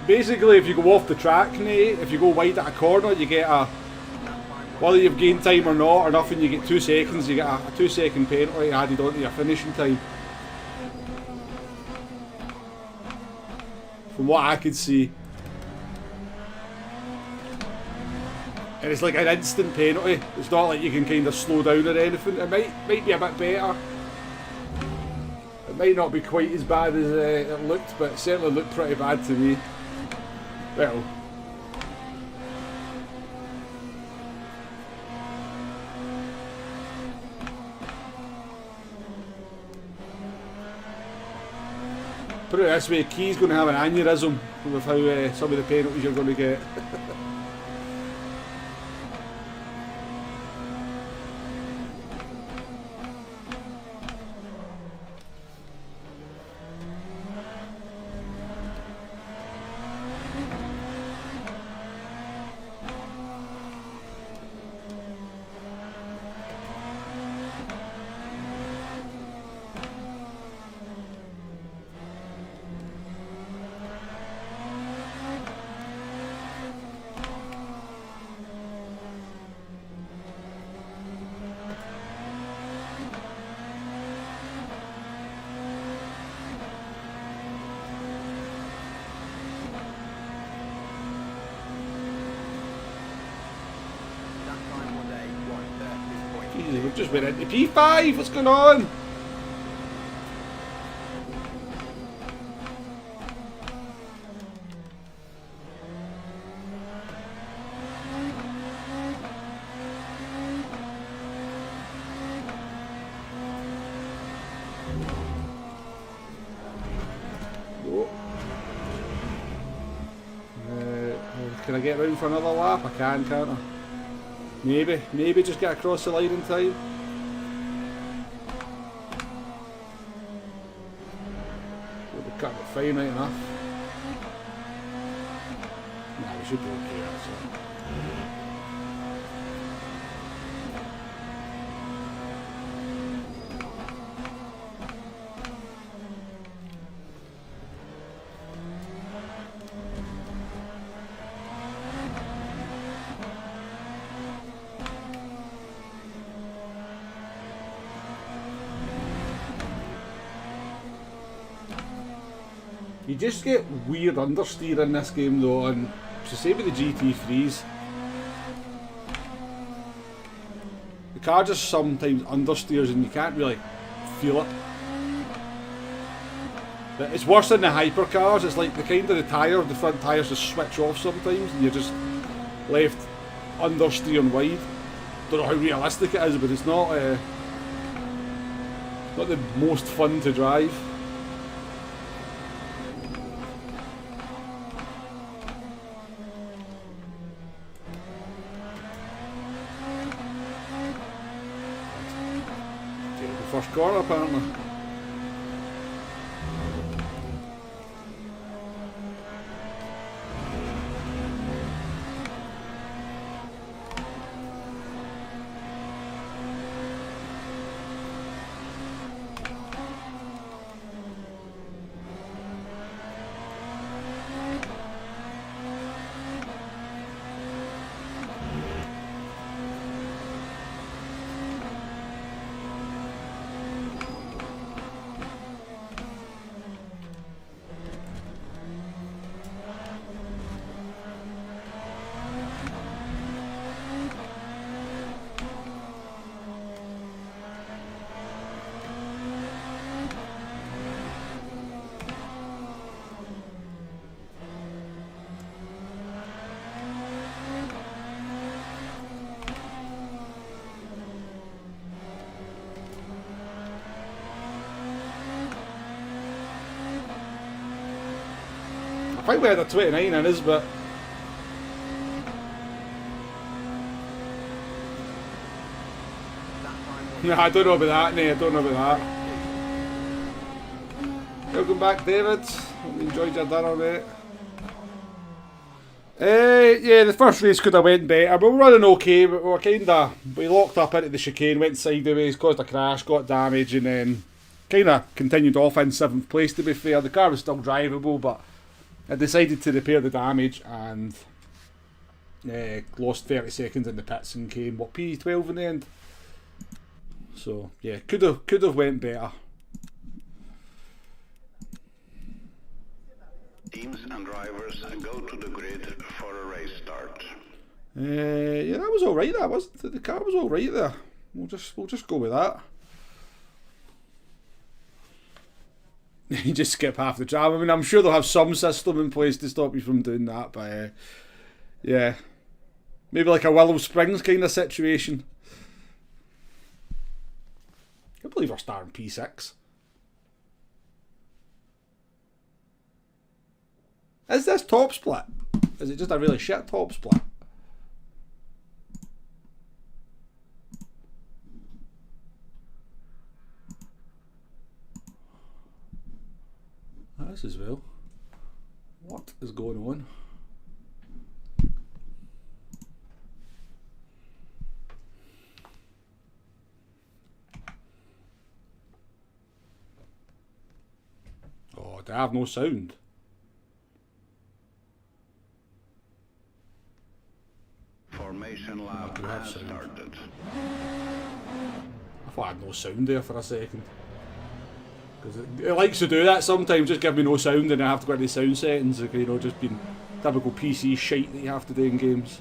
Basically, if you go off the track, Nate, if you go wide at a corner, you get a, whether you've gained time or not or nothing, you get 2 seconds, you get a 2-second penalty added onto your finishing time. From what I could see. And it's like an instant penalty. It's not like you can kind of slow down or anything. It might be a bit better. It might not be quite as bad as it looked, but it certainly looked pretty bad to me. Well, put it this way, Key's going to have an aneurysm with how some of the penalties you're going to get. Jesus, we've just went into P5, what's going on? Can I get round for another lap? I can, can't I? Maybe just get across the line in time. We'll be cutting it fine right enough. Nah, we should be okay actually. You just get weird understeer in this game though, and it's the same with the GT3s. The car just sometimes understeers and you can't really feel it. But it's worse than the hypercars. It's like the kind of the front tyres just switch off sometimes and you're just left understeering wide. Don't know how realistic it is, but it's not the most fun to drive. First corner apparently. I think we had a 29 in us, but no, I don't know about that. No, I don't know about that. Welcome back, David. Hope you enjoyed your dinner, mate. Yeah, the first race could have went better, but we're running okay. But we locked up into the chicane, went sideways, caused a crash, got damage, and then kind of continued off in 7th place. To be fair, the car was still drivable, but I decided to repair the damage and lost 30 seconds in the pits and came P12 in the end. So yeah, could have went better. Teams and drivers go to the grid for a race start. Yeah, that was all right. The car was all right there. We'll just go with that. You just skip half the jam. I mean, I'm sure they'll have some system in place to stop you from doing that, but yeah, maybe like a Willow Springs kind of situation. I can't believe we're starting P6. Is this top split? Is it just a really shit top split? This as well. What is going on? Oh, do I have no sound? Formation lap has started. I thought I had no sound there for a second. Because it likes to do that sometimes, just give me no sound and I have to go into sound settings, you know, just being typical PC shite that you have to do in games.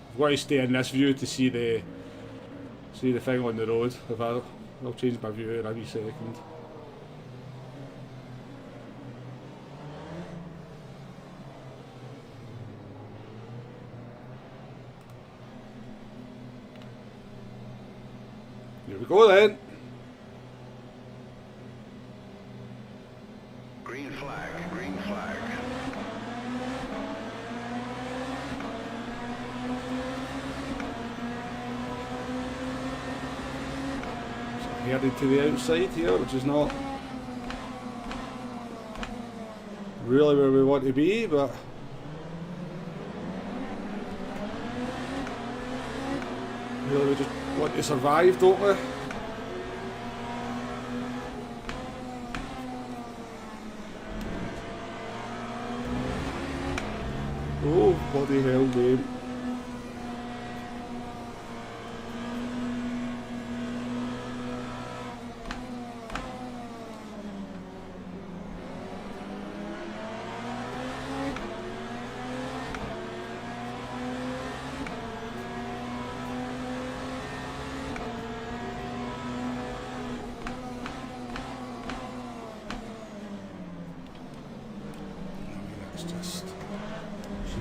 I've got to stay in this view to see the thing on the road. I'll change my view in a wee second. Here we go then. Green flag, green flag. Headed to the outside here, which is not really where we want to be, but really we just want to survive, don't we? Oh, bloody hell, game.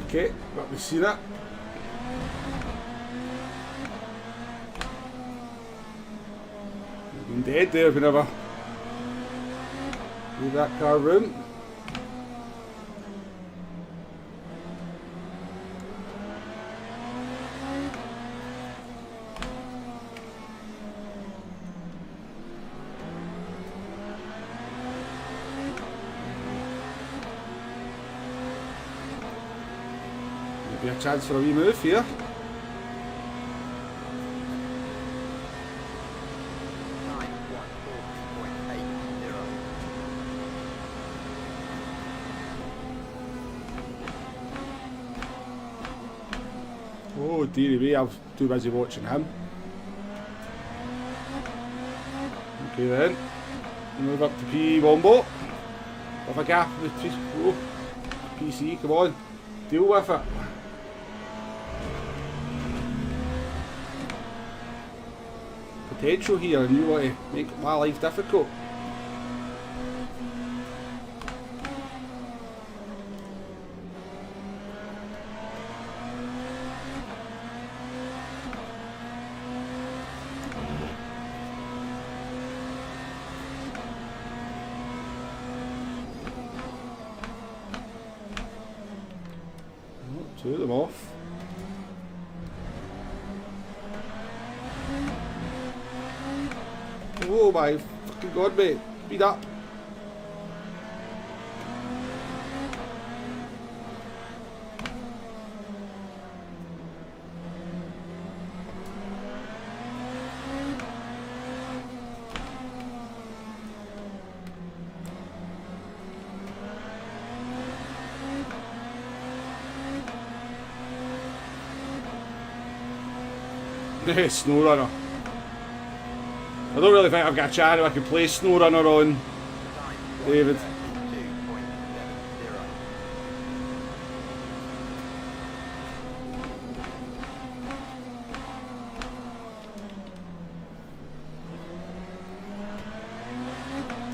Okay, let me see that. We've been dead there if we never leave that car room. Maybe a chance for a wee move here. Oh dearie me, I was too busy watching him. Okay then, move up to P Wombo. Have a gap with PC, come on, deal with it. potential here and you want to make my life difficult. Two of them off. Oh my fucking god, mate. Speed up. SnowRunner. I don't really think I've got a chance if I can play SnowRunner on David.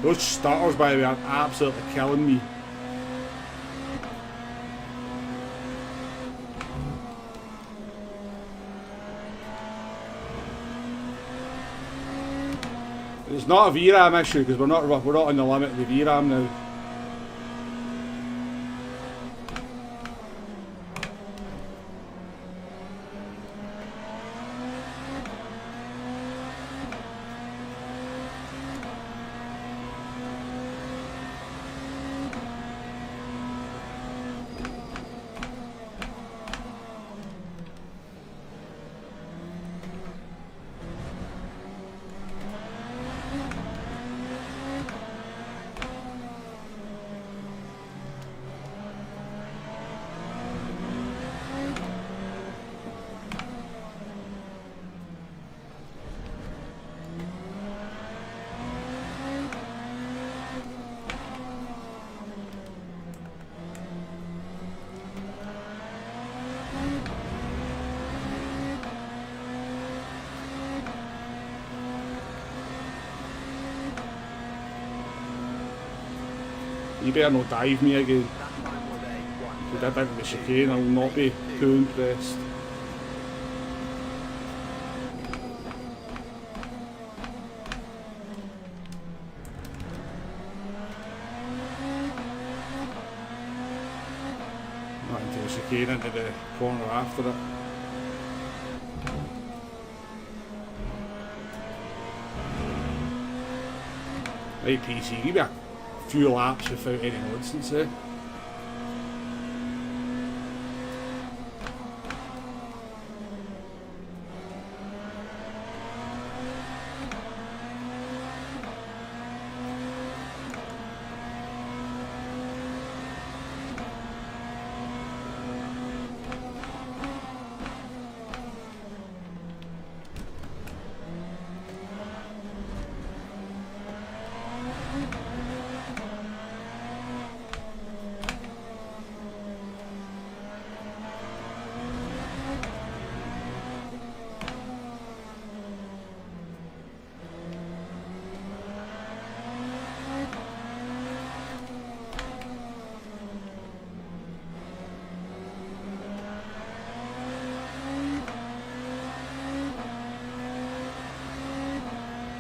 Those starters, by the way, are absolutely killing me. It's not a VRAM issue because we're not on the limit of the VRAM now. You better not dive me again. If you did into the chicane, I will not be too impressed. Not into the chicane, into the corner after it. Right, PC, give me a few laps without any nonsense, eh?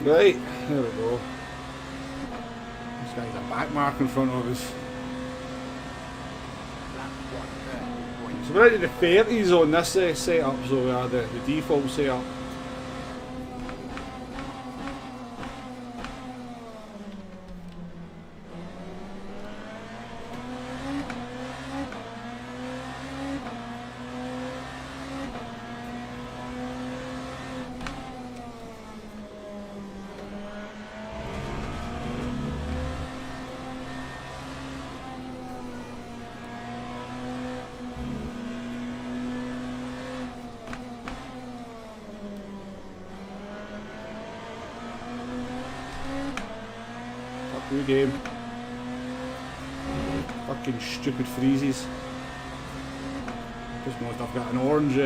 Right, there we go. This guy's a back mark in front of us. So we're into the 30s on this setup, so we are the default setup. New game. Fucking stupid freezes. Just noticed I've got an orange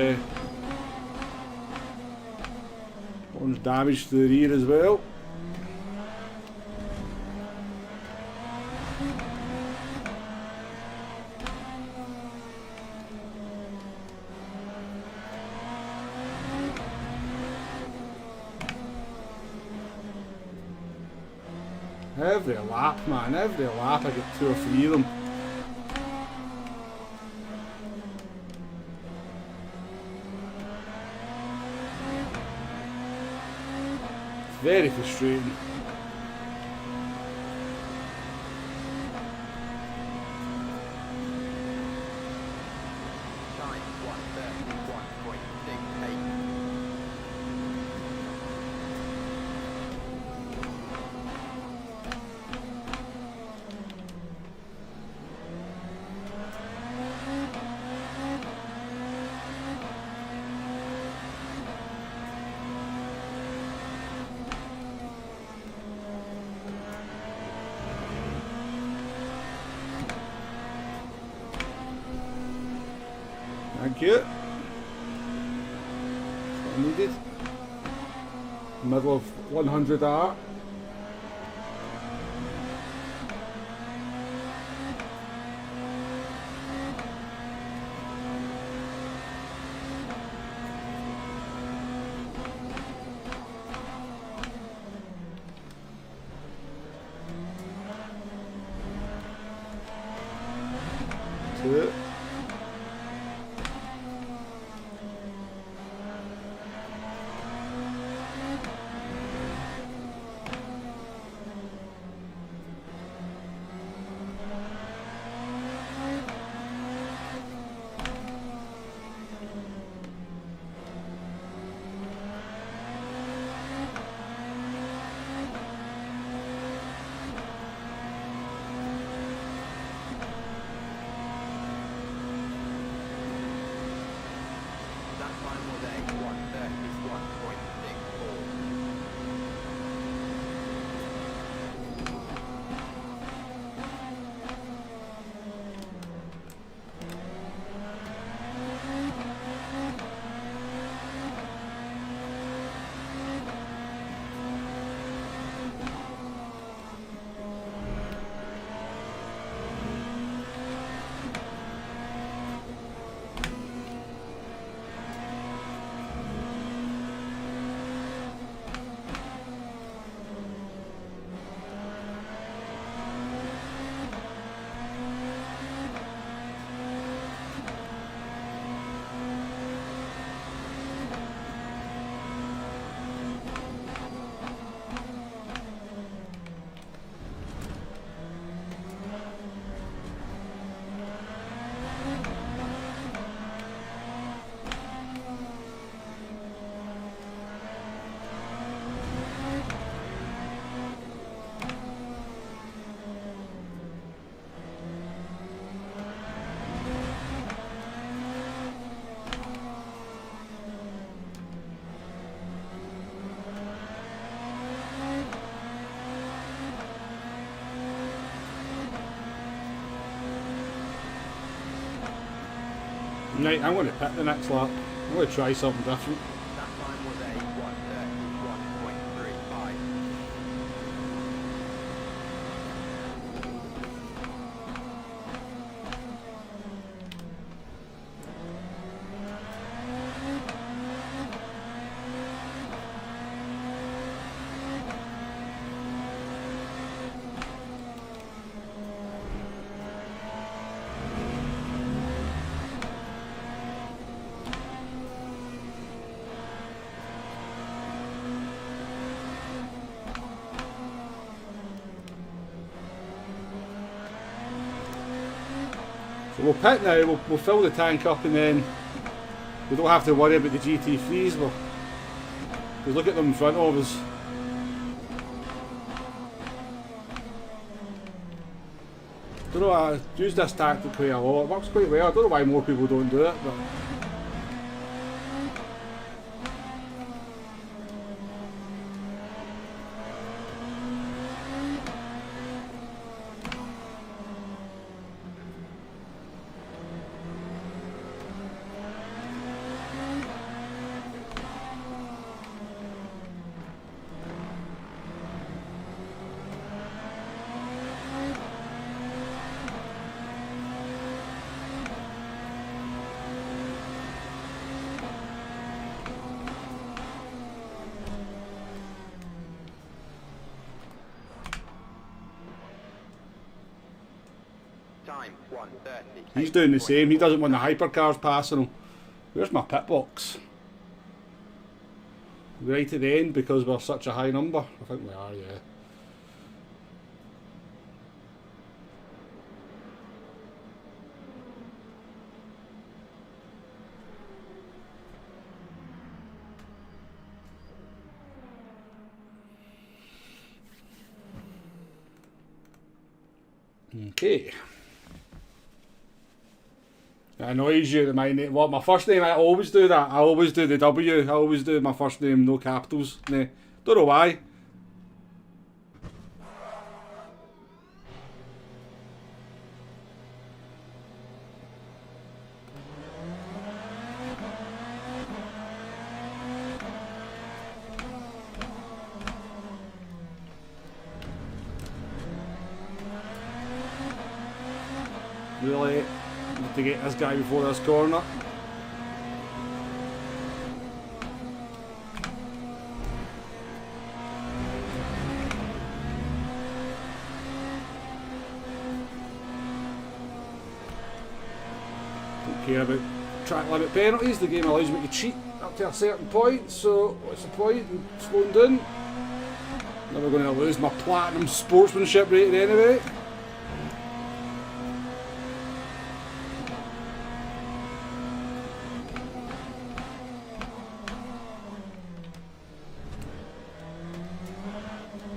One's damage to the rear as well. Every lap, man, every lap I get 2 or 3 of them. It's very frustrating. Thank you. That's what I needed. Middle of 100R. Two. Right, I'm going to pit the next lap. I'm going to try something different. That time was a 1:31.35. So we'll pit now, we'll fill the tank up, and then we don't have to worry about the GT3s. We'll look at them in front of us. Don't know, I use this tactic quite a lot. It works quite well. I don't know why more people don't do it, but time 1:30. He's doing the same. He doesn't want the hypercars passing him. Where's my pit box? Right at the end because we're such a high number. I think we are, yeah. Okay. It annoys you that my name. Well, my first name, I always do that. I always do the W. I always do my first name, no capitals. Nah. Don't know why. Really need to get this guy before this corner. Don't care about track limit penalties. The game allows me to cheat up to a certain point, so what's the point in slowing down? Never going to lose my platinum sportsmanship rating anyway.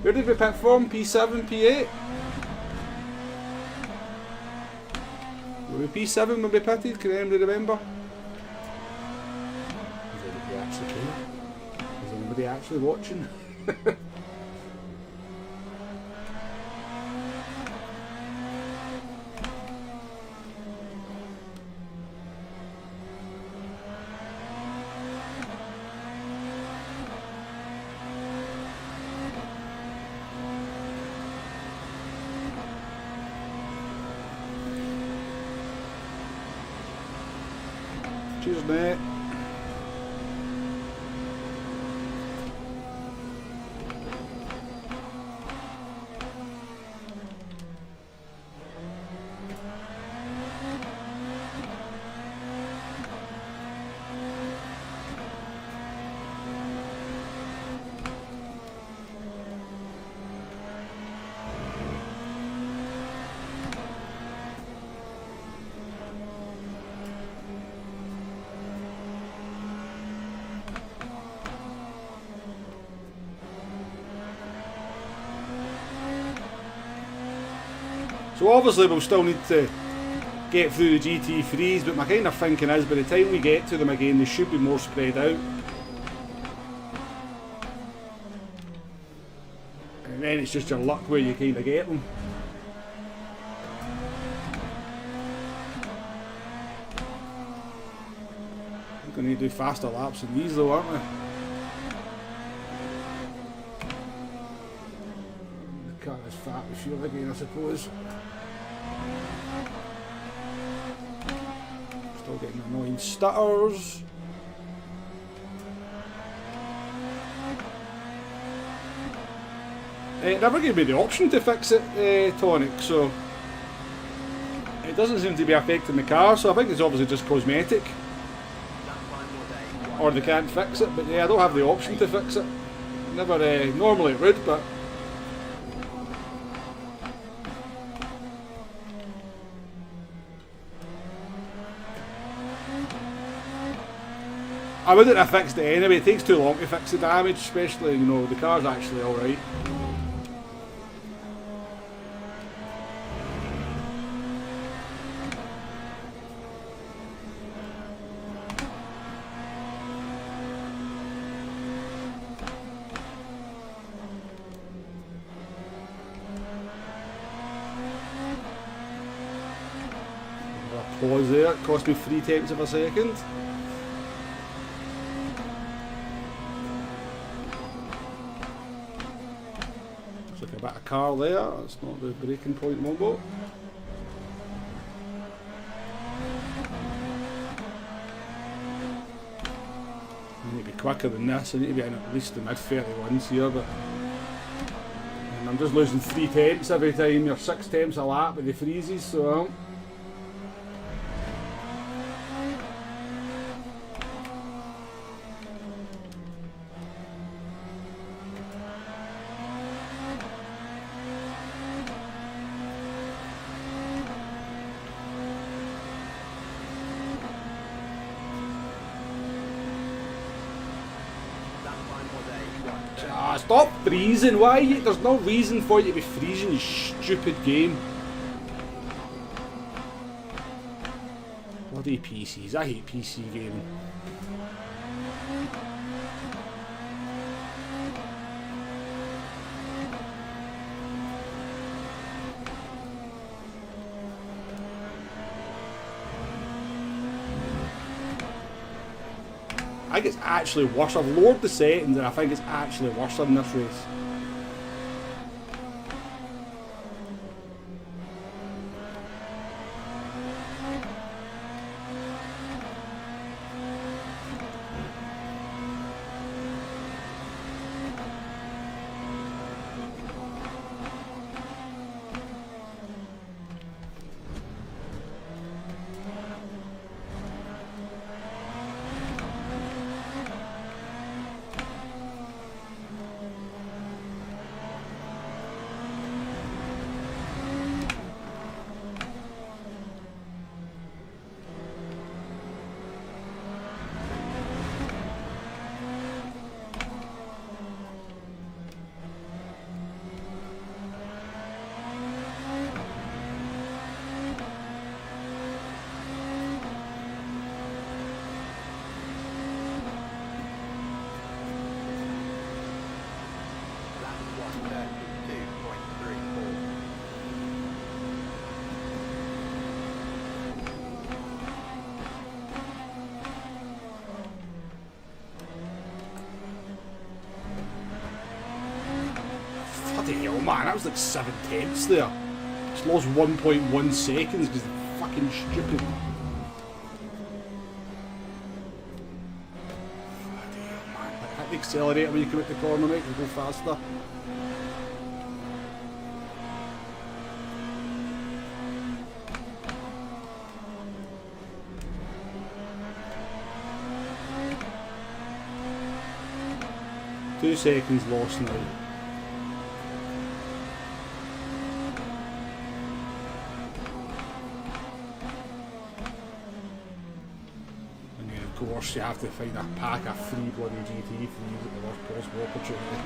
Where did we pit from? P7, P8? Were we P7 when we pitted? Can anybody remember? Is anybody actually care? Is anybody actually watching? Cheers, mate. So obviously we'll still need to get through the GT3s, but my kind of thinking is by the time we get to them again they should be more spread out. And then it's just your luck where you kind of get them. We're going to need to do faster laps than these though, aren't we? The car is fat with fuel again, I suppose. Still getting annoying stutters. It never gave me the option to fix it, Tonic, so it doesn't seem to be affecting the car, so I think it's obviously just cosmetic. Or they can't fix it, but yeah, I don't have the option to fix it. Never, normally it would, but I wouldn't have fixed it anyway. It takes too long to fix the damage, especially, you know, the car's actually alright. Pause there, it cost me 3/10 of a second. Looks like a bit of car there, that's not the braking point Mombo. I need to be quicker than this, I need to be in at least the mid 31s here, but and I'm just losing 3/10 every time you're 6/10 a lap with the freezes, so Stop freezing. Why? There's no reason for you to be freezing, you stupid game. Bloody PCs. I hate PC gaming. I think it's actually worse. I've lowered the settings and I think it's actually worse in this race. Hell, man, that was like 7/10 there. Just lost 1.1 seconds because they're fucking stupid. Bloody hell, man. Like, hit the accelerator when you come out the corner, mate, and go faster. Two seconds lost now. Of course, you have to find a pack of free bloody GT for use at the worst possible opportunity.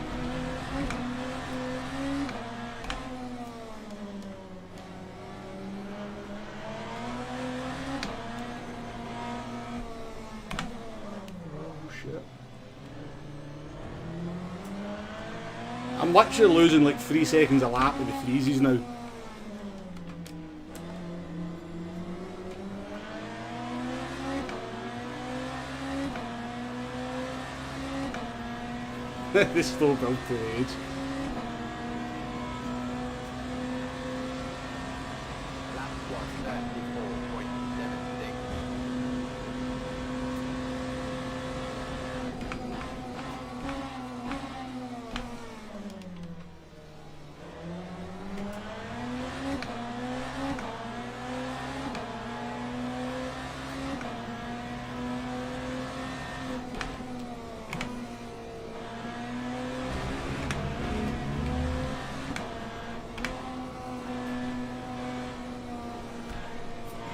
Oh shit. I'm literally losing like 3 seconds a lap with the freezes now. This still built to age.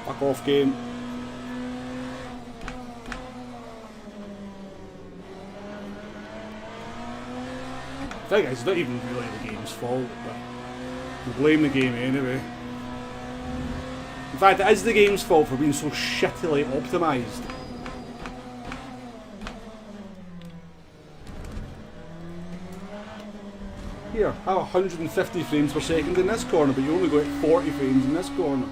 Fuck off, game. The thing is, it's not even really the game's fault, but we blame the game anyway. In fact, it is the game's fault for being so shittily optimised. Here, have 150 frames per second in this corner, but you only got 40 frames in this corner.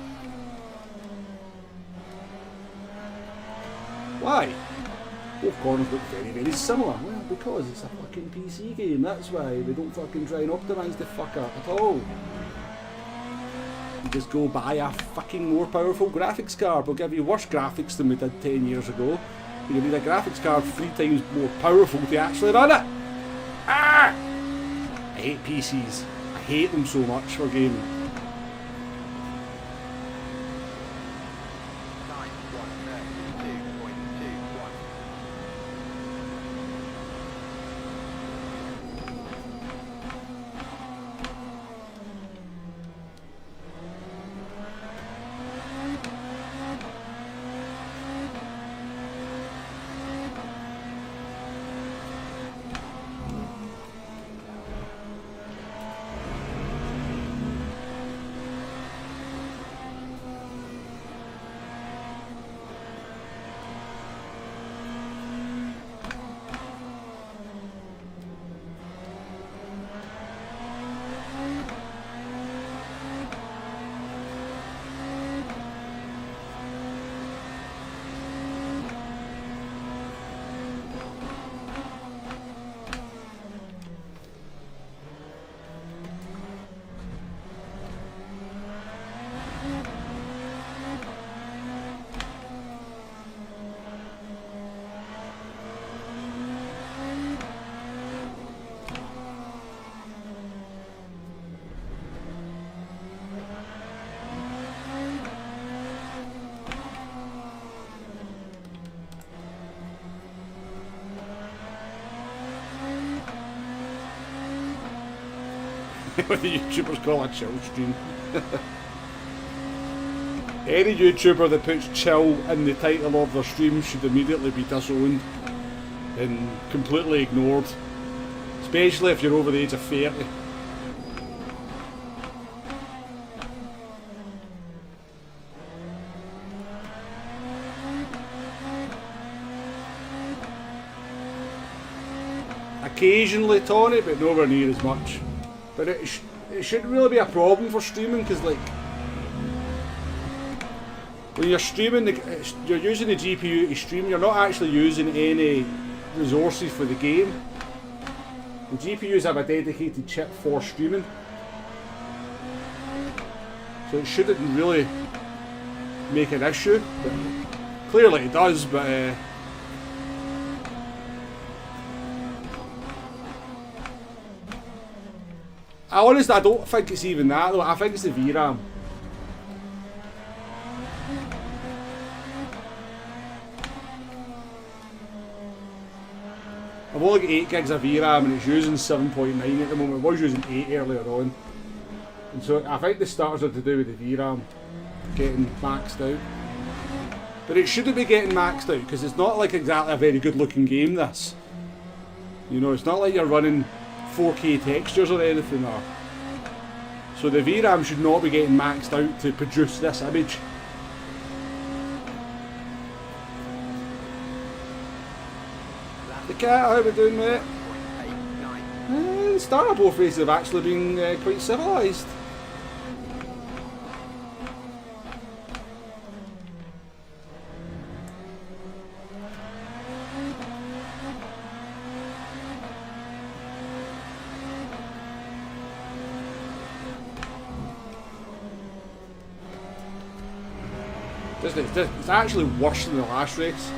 Why? Both corners look very, very similar. Well, because it's a fucking PC game, that's why. They don't fucking try and optimise the fucker at all. You just go buy a fucking more powerful graphics card. We'll give you worse graphics than we did 10 years ago. You need a graphics card 3 times more powerful to actually run it. Ah! I hate PCs. I hate them so much for gaming. What the YouTubers call a chill stream. Any YouTuber that puts chill in the title of their stream should immediately be disowned and completely ignored. Especially if you're over the age of 30. Occasionally taunt it, but nowhere near as much. But it shouldn't really be a problem for streaming, because like when you're streaming, you're using the GPU to stream. You're not actually using any resources for the game. The GPUs have a dedicated chip for streaming, so it shouldn't really make an issue. But clearly it does. But honestly, I don't think it's even that though. I think it's the VRAM. I've only got 8 gigs of VRAM and it's using 7.9 at the moment. It was using 8 earlier on. And so I think the starters are to do with the VRAM getting maxed out. But it shouldn't be getting maxed out because it's not like exactly a very good looking game, this. You know, it's not like you're running 4K textures or anything there. So the VRAM should not be getting maxed out to produce this image. The cat, how are we doing, mate? The starter both races have actually been quite civilised. It's actually worse than the last race.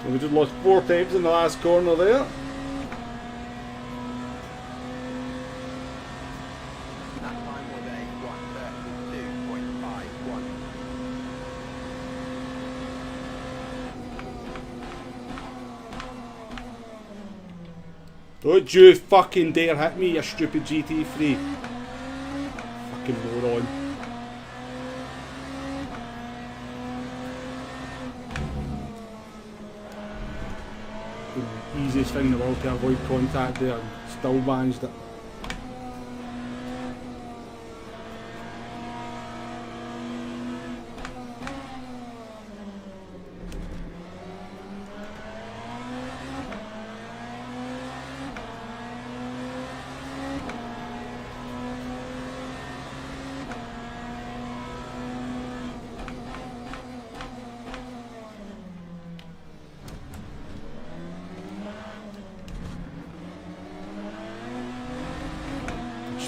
We just lost 4 times in the last corner there. That time was a 1:32.51. Don't you fucking dare hit me, you stupid GT3. Fucking moron. Easiest thing in the world to avoid contact there and still managed it.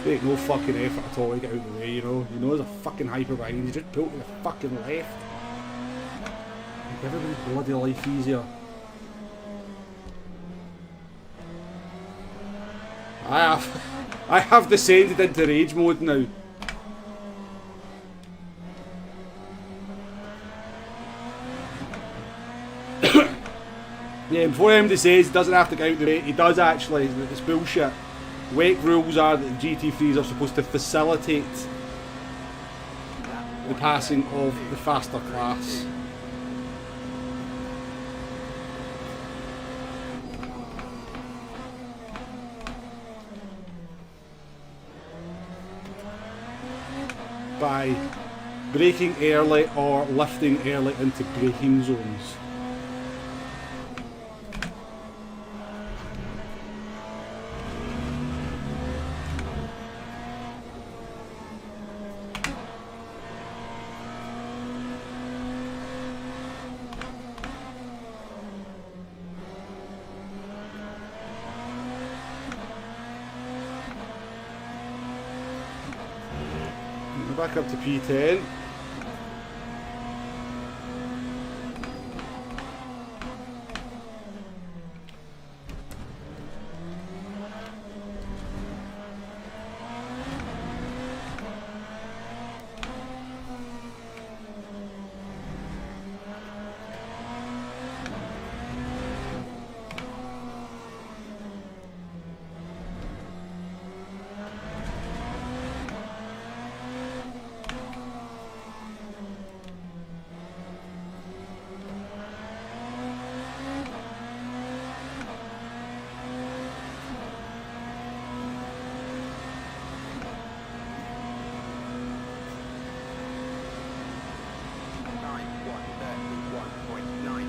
Make no fucking effort at all to get out of the way, you know. You know there's a fucking hyper behind you, just pull to the fucking left. Make everybody's bloody life easier. I have descended into rage mode now. Yeah, before MD says he doesn't have to get out of the way, he does actually, it's bullshit. WEC rules are that the GT3s are supposed to facilitate the passing of the faster class. By braking early or lifting early into braking zones. Back up to P10. Time 1:31.90.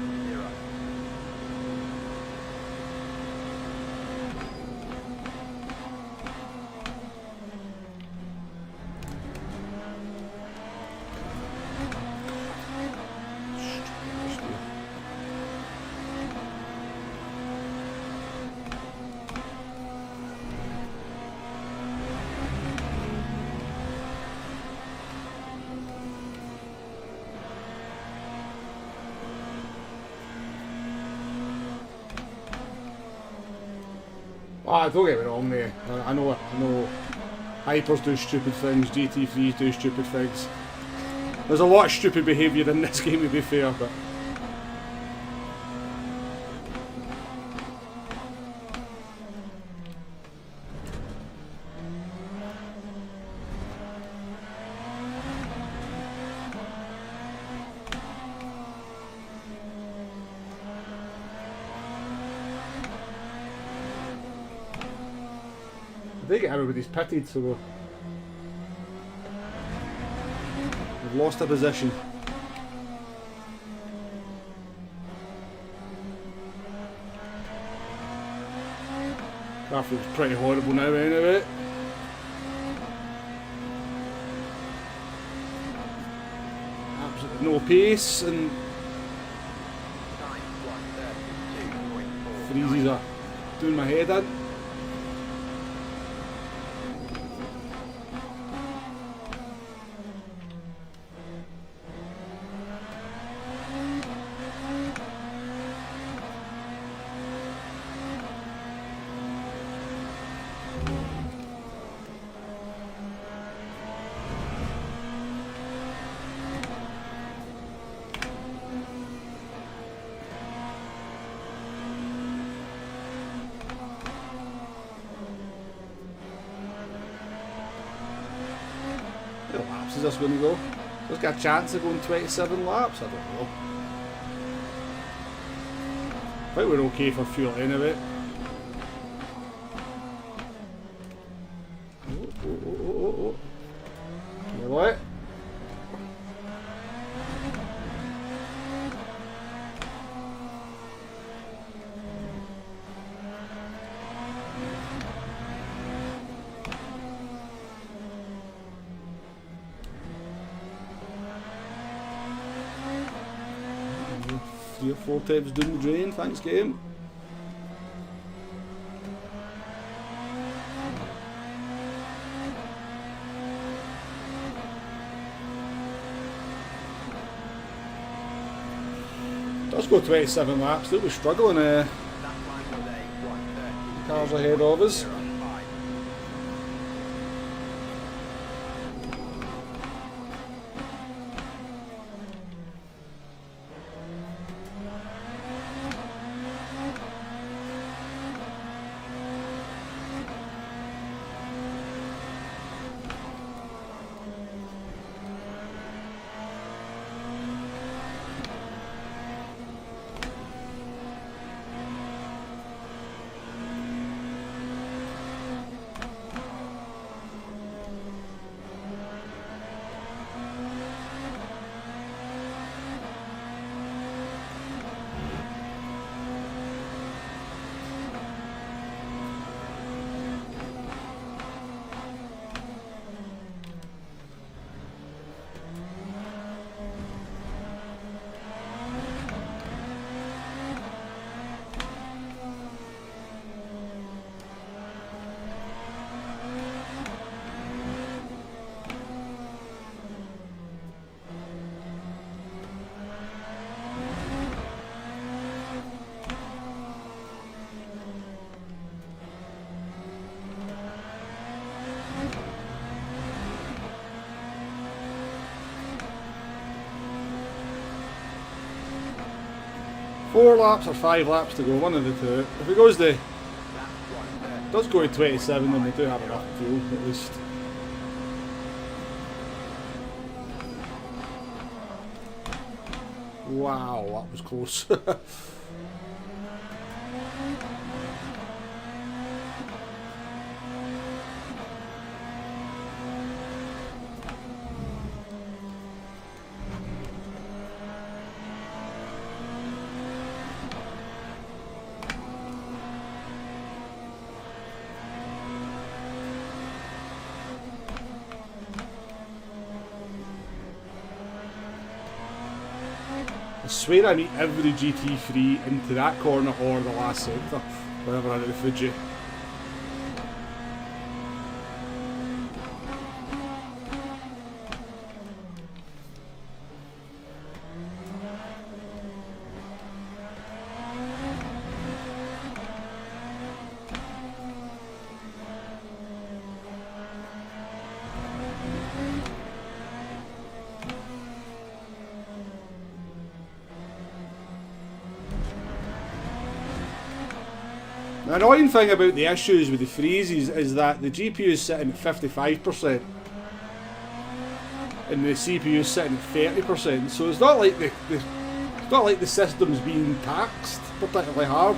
Ah, don't get me wrong there. I know Hypers do stupid things, GT3s do stupid things. There's a lot of stupid behaviour in this game, to be fair, but they get everybody's pitted, so we've lost a position. That feels pretty horrible now anyway. Absolutely no pace, and Time 1:32.49. freezes are doing my head in. How many laps is this going to go? It's got a chance of going 27 laps? I don't know. I think we're okay for fuel anyway. Oh. You know what? Three or four times down the drain, thanks game. Does go 27 laps, still we're struggling, That time was a 1:30. cars ahead of us. 4 laps or 5 laps to go, one of the two. If it goes to, Lap 130. does go to 27, then we do have enough fuel at least. Wow, that was close. I swear I meet every GT3 into that corner or the last sector whenever I'm at the Fuji. The annoying thing about the issues with the freezes is that the GPU is sitting at 55% and the CPU is sitting at 30%, so it's not like the system's being taxed particularly hard.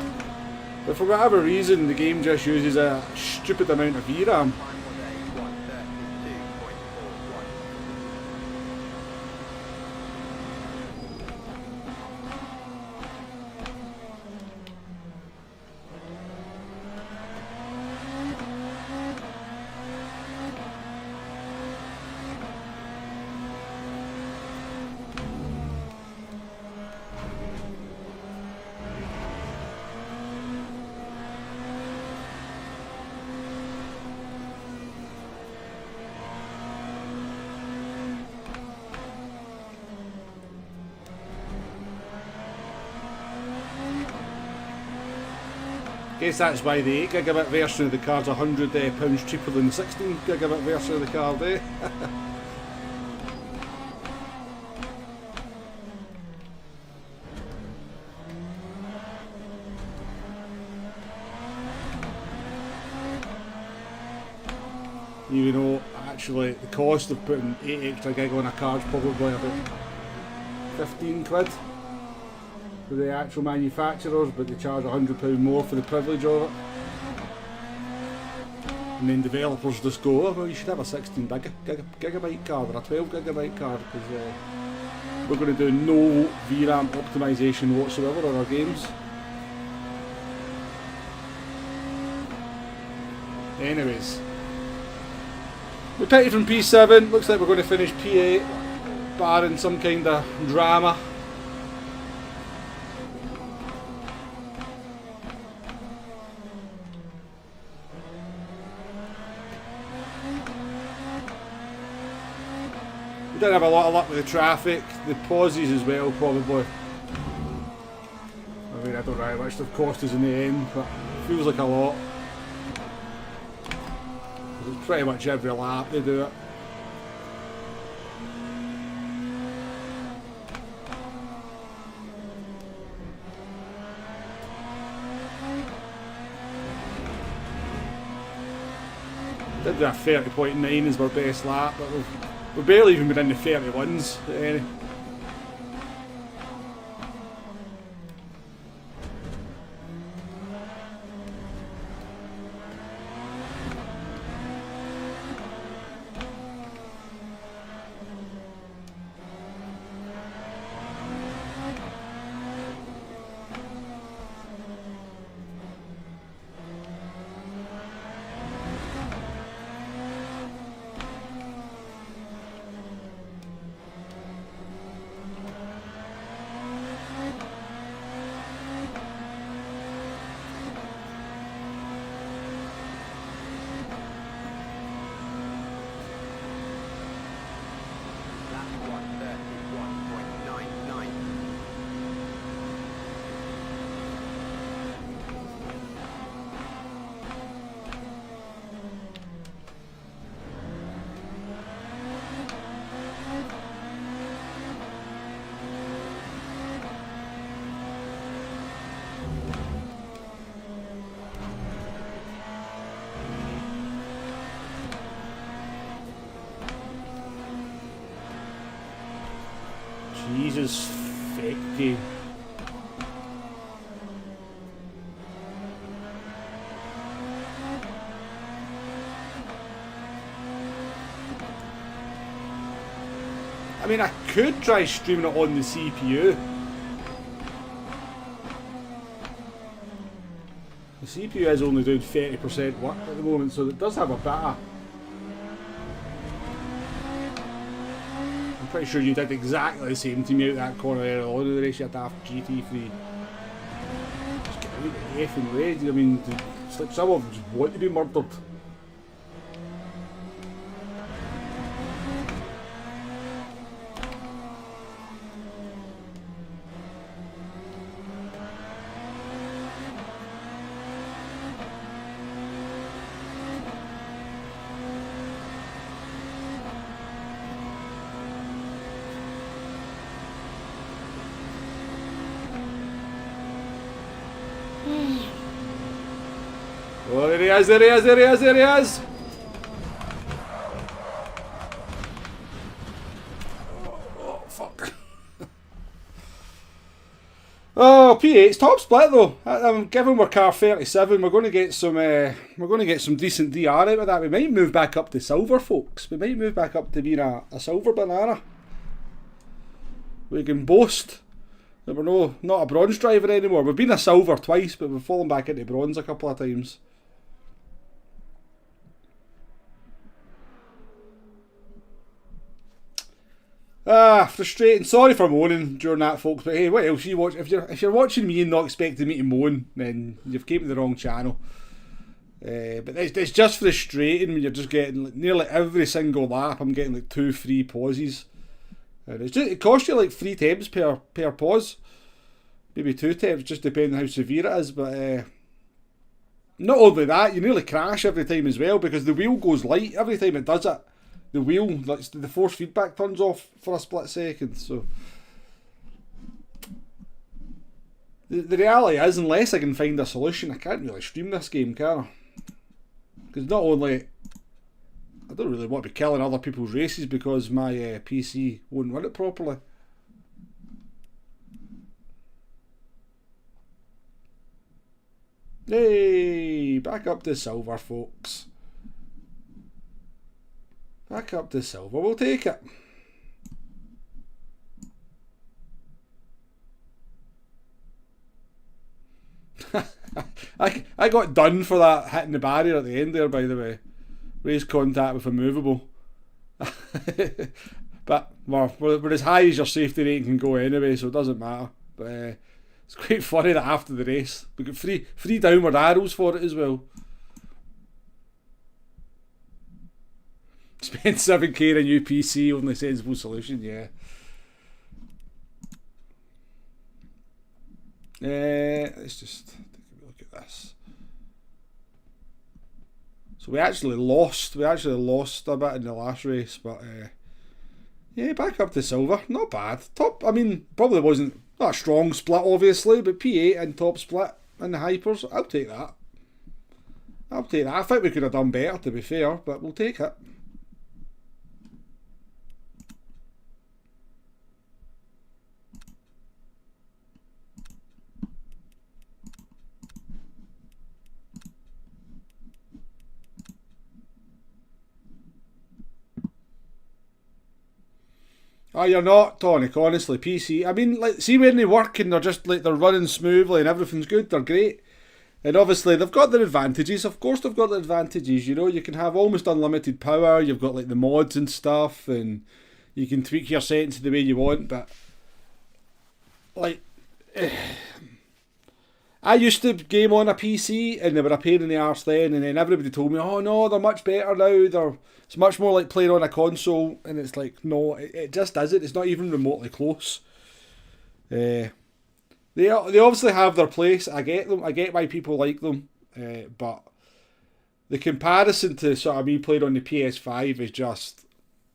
But for whatever reason the game just uses a stupid amount of VRAM. Time was a 132.41. Guess that's why the 8 gigabit version of the card's £100 cheaper than the 16 gigabit version of the card, eh? Even though actually the cost of putting 8 extra gig on a card's probably about 15 quid for the actual manufacturers, but they charge £100 more for the privilege of it. And then developers just go, oh well, you should have a 16 gigabyte card or a 12 gigabyte card, because we're going to do no VRAM optimization whatsoever on our games. Anyways, we pitted from P7, looks like we're going to finish P8, barring some kind of drama. We didn't have a lot of luck with the traffic, the pauses as well probably. I mean, I don't know how much they've cost us in the end, but it feels like a lot. It's pretty much every lap they do it. Did do a 30.9 as our best lap, but we've barely even been in the 31s. is fake game. I mean, I could try streaming it on the CPU. The CPU is only doing 30% work at the moment, so it does have a better. I'm pretty sure you did exactly the same to me out that corner there on the race. You had to have GT3. Just get out of the effing way. I mean, it's like some of them just want to be murdered. Oh, there he is, there he is, there he is, there he is! Oh, fuck. Oh, P8's top split though. I'm giving we're car 37. We're going to get some decent DR out of that. We might move back up to silver, folks. We might move back up to being a silver banana. We can boast that we're not a bronze driver anymore. We've been a silver twice, but we've fallen back into bronze a couple of times. Frustrating. Sorry for moaning during that, folks. But hey, what else you watch? If you're watching me and not expecting me to moan, then you've came to the wrong channel. But it's just frustrating when you're just getting like, nearly every single lap. I'm getting like 2 free pauses, and it costs you like 3 temps per pause, maybe 2 temps, just depending on how severe it is. But not only that, you nearly crash every time as well because the wheel goes light every time it does it. The wheel, the force feedback turns off for a split second. So the reality is, unless I can find a solution, I can't really stream this game, can I? Because not only I don't really want to be killing other people's races because my PC won't run it properly. Hey, back up to silver, folks. Back up to silver, we'll take it. I got done for that hitting the barrier at the end there, by the way. Raised contact with a movable. But we're as high as your safety rating can go anyway, so it doesn't matter. But it's quite funny that after the race we got three downward arrows for it as well. Spend 7k on a new PC, only sensible solution, yeah. Let's just take a look at this. So we actually lost a bit in the last race, but yeah, back up to silver, not bad. Top, I mean, probably wasn't not a strong split obviously, but P8 and top split in the hypers, I'll take that. I think we could have done better, to be fair, but we'll take it. Oh, you're not, Tonic, honestly, PC. I mean, like, see when they work and they're just like they're running smoothly and everything's good, they're great. And obviously they've got their advantages. Of course they've got their advantages, you know, you can have almost unlimited power, you've got like the mods and stuff, and you can tweak your settings the way you want, but like I used to game on a PC and they were a pain in the arse then, and then everybody told me, oh no, they're much better now, it's much more like playing on a console, and it's like, no, it just isn't, it's not even remotely close. They obviously have their place, I get them, I get why people like them, but the comparison to sort of me playing on the PS5 is just,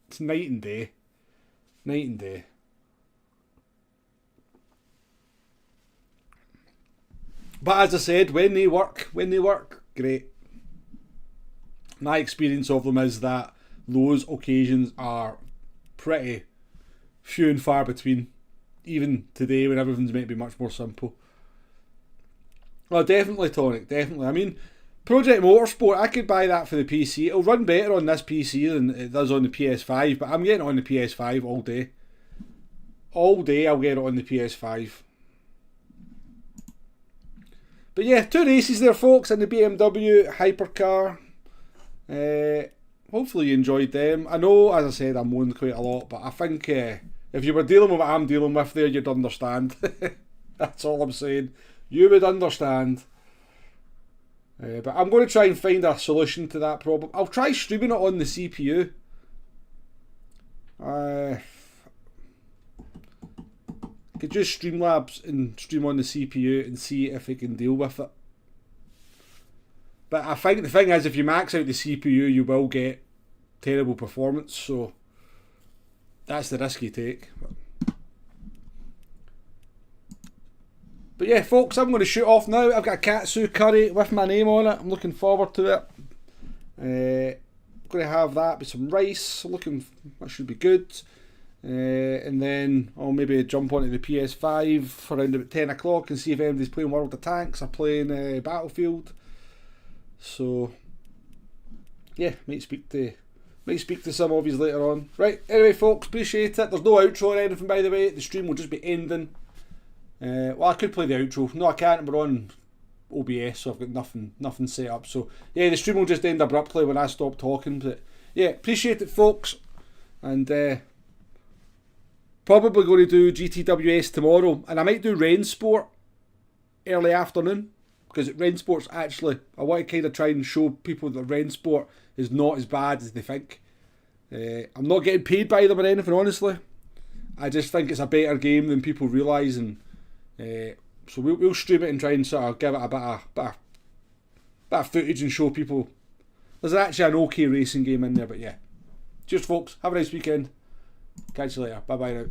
it's night and day. Night and day. But as I said, when they work, great. My experience of them is that those occasions are pretty few and far between. even today when everything's meant to be much more simple. Oh, definitely, Tonic, definitely. I mean, Project Motorsport, I could buy that for the PC. It'll run better on this PC than it does on the PS5, but I'm getting it on the PS5 all day. All day I'll get it on the PS5. But yeah, 2 races there, folks, in the BMW hypercar. Hopefully you enjoyed them. I know, as I said, I moaned quite a lot, but I think if you were dealing with what I'm dealing with there, you'd understand. That's all I'm saying. You would understand. But I'm going to try and find a solution to that problem. I'll try streaming it on the CPU. Could just Streamlabs and stream on the CPU and see if it can deal with it. But I think the thing is, if you max out the CPU, you will get terrible performance. So that's the risk you take. But yeah, folks, I'm going to shoot off now. I've got a katsu curry with my name on it. I'm looking forward to it. Going to have that with some rice. That should be good. And then I'll maybe jump onto the PS5 around about 10 o'clock and see if anybody's playing World of Tanks or playing Battlefield. So yeah, might speak to some of you later on. Right, anyway, folks, appreciate it. There's no outro or anything, by the way. The stream will just be ending. Well, I could play the outro. No, I can't. We're on OBS, so I've got nothing set up. So yeah, the stream will just end abruptly when I stop talking. But yeah, appreciate it, folks, and probably going to do GTWS tomorrow, and I might do Rain Sport early afternoon, because Rain Sport's actually, I want to kind of try and show people that Rain Sport is not as bad as they think. I'm not getting paid by them or anything, honestly. I just think it's a better game than people realise, and so we'll stream it and try and sort of give it a bit of footage and show people there's actually an okay racing game in there. But yeah, cheers, folks. Have a nice weekend. Catch you later. Bye bye now.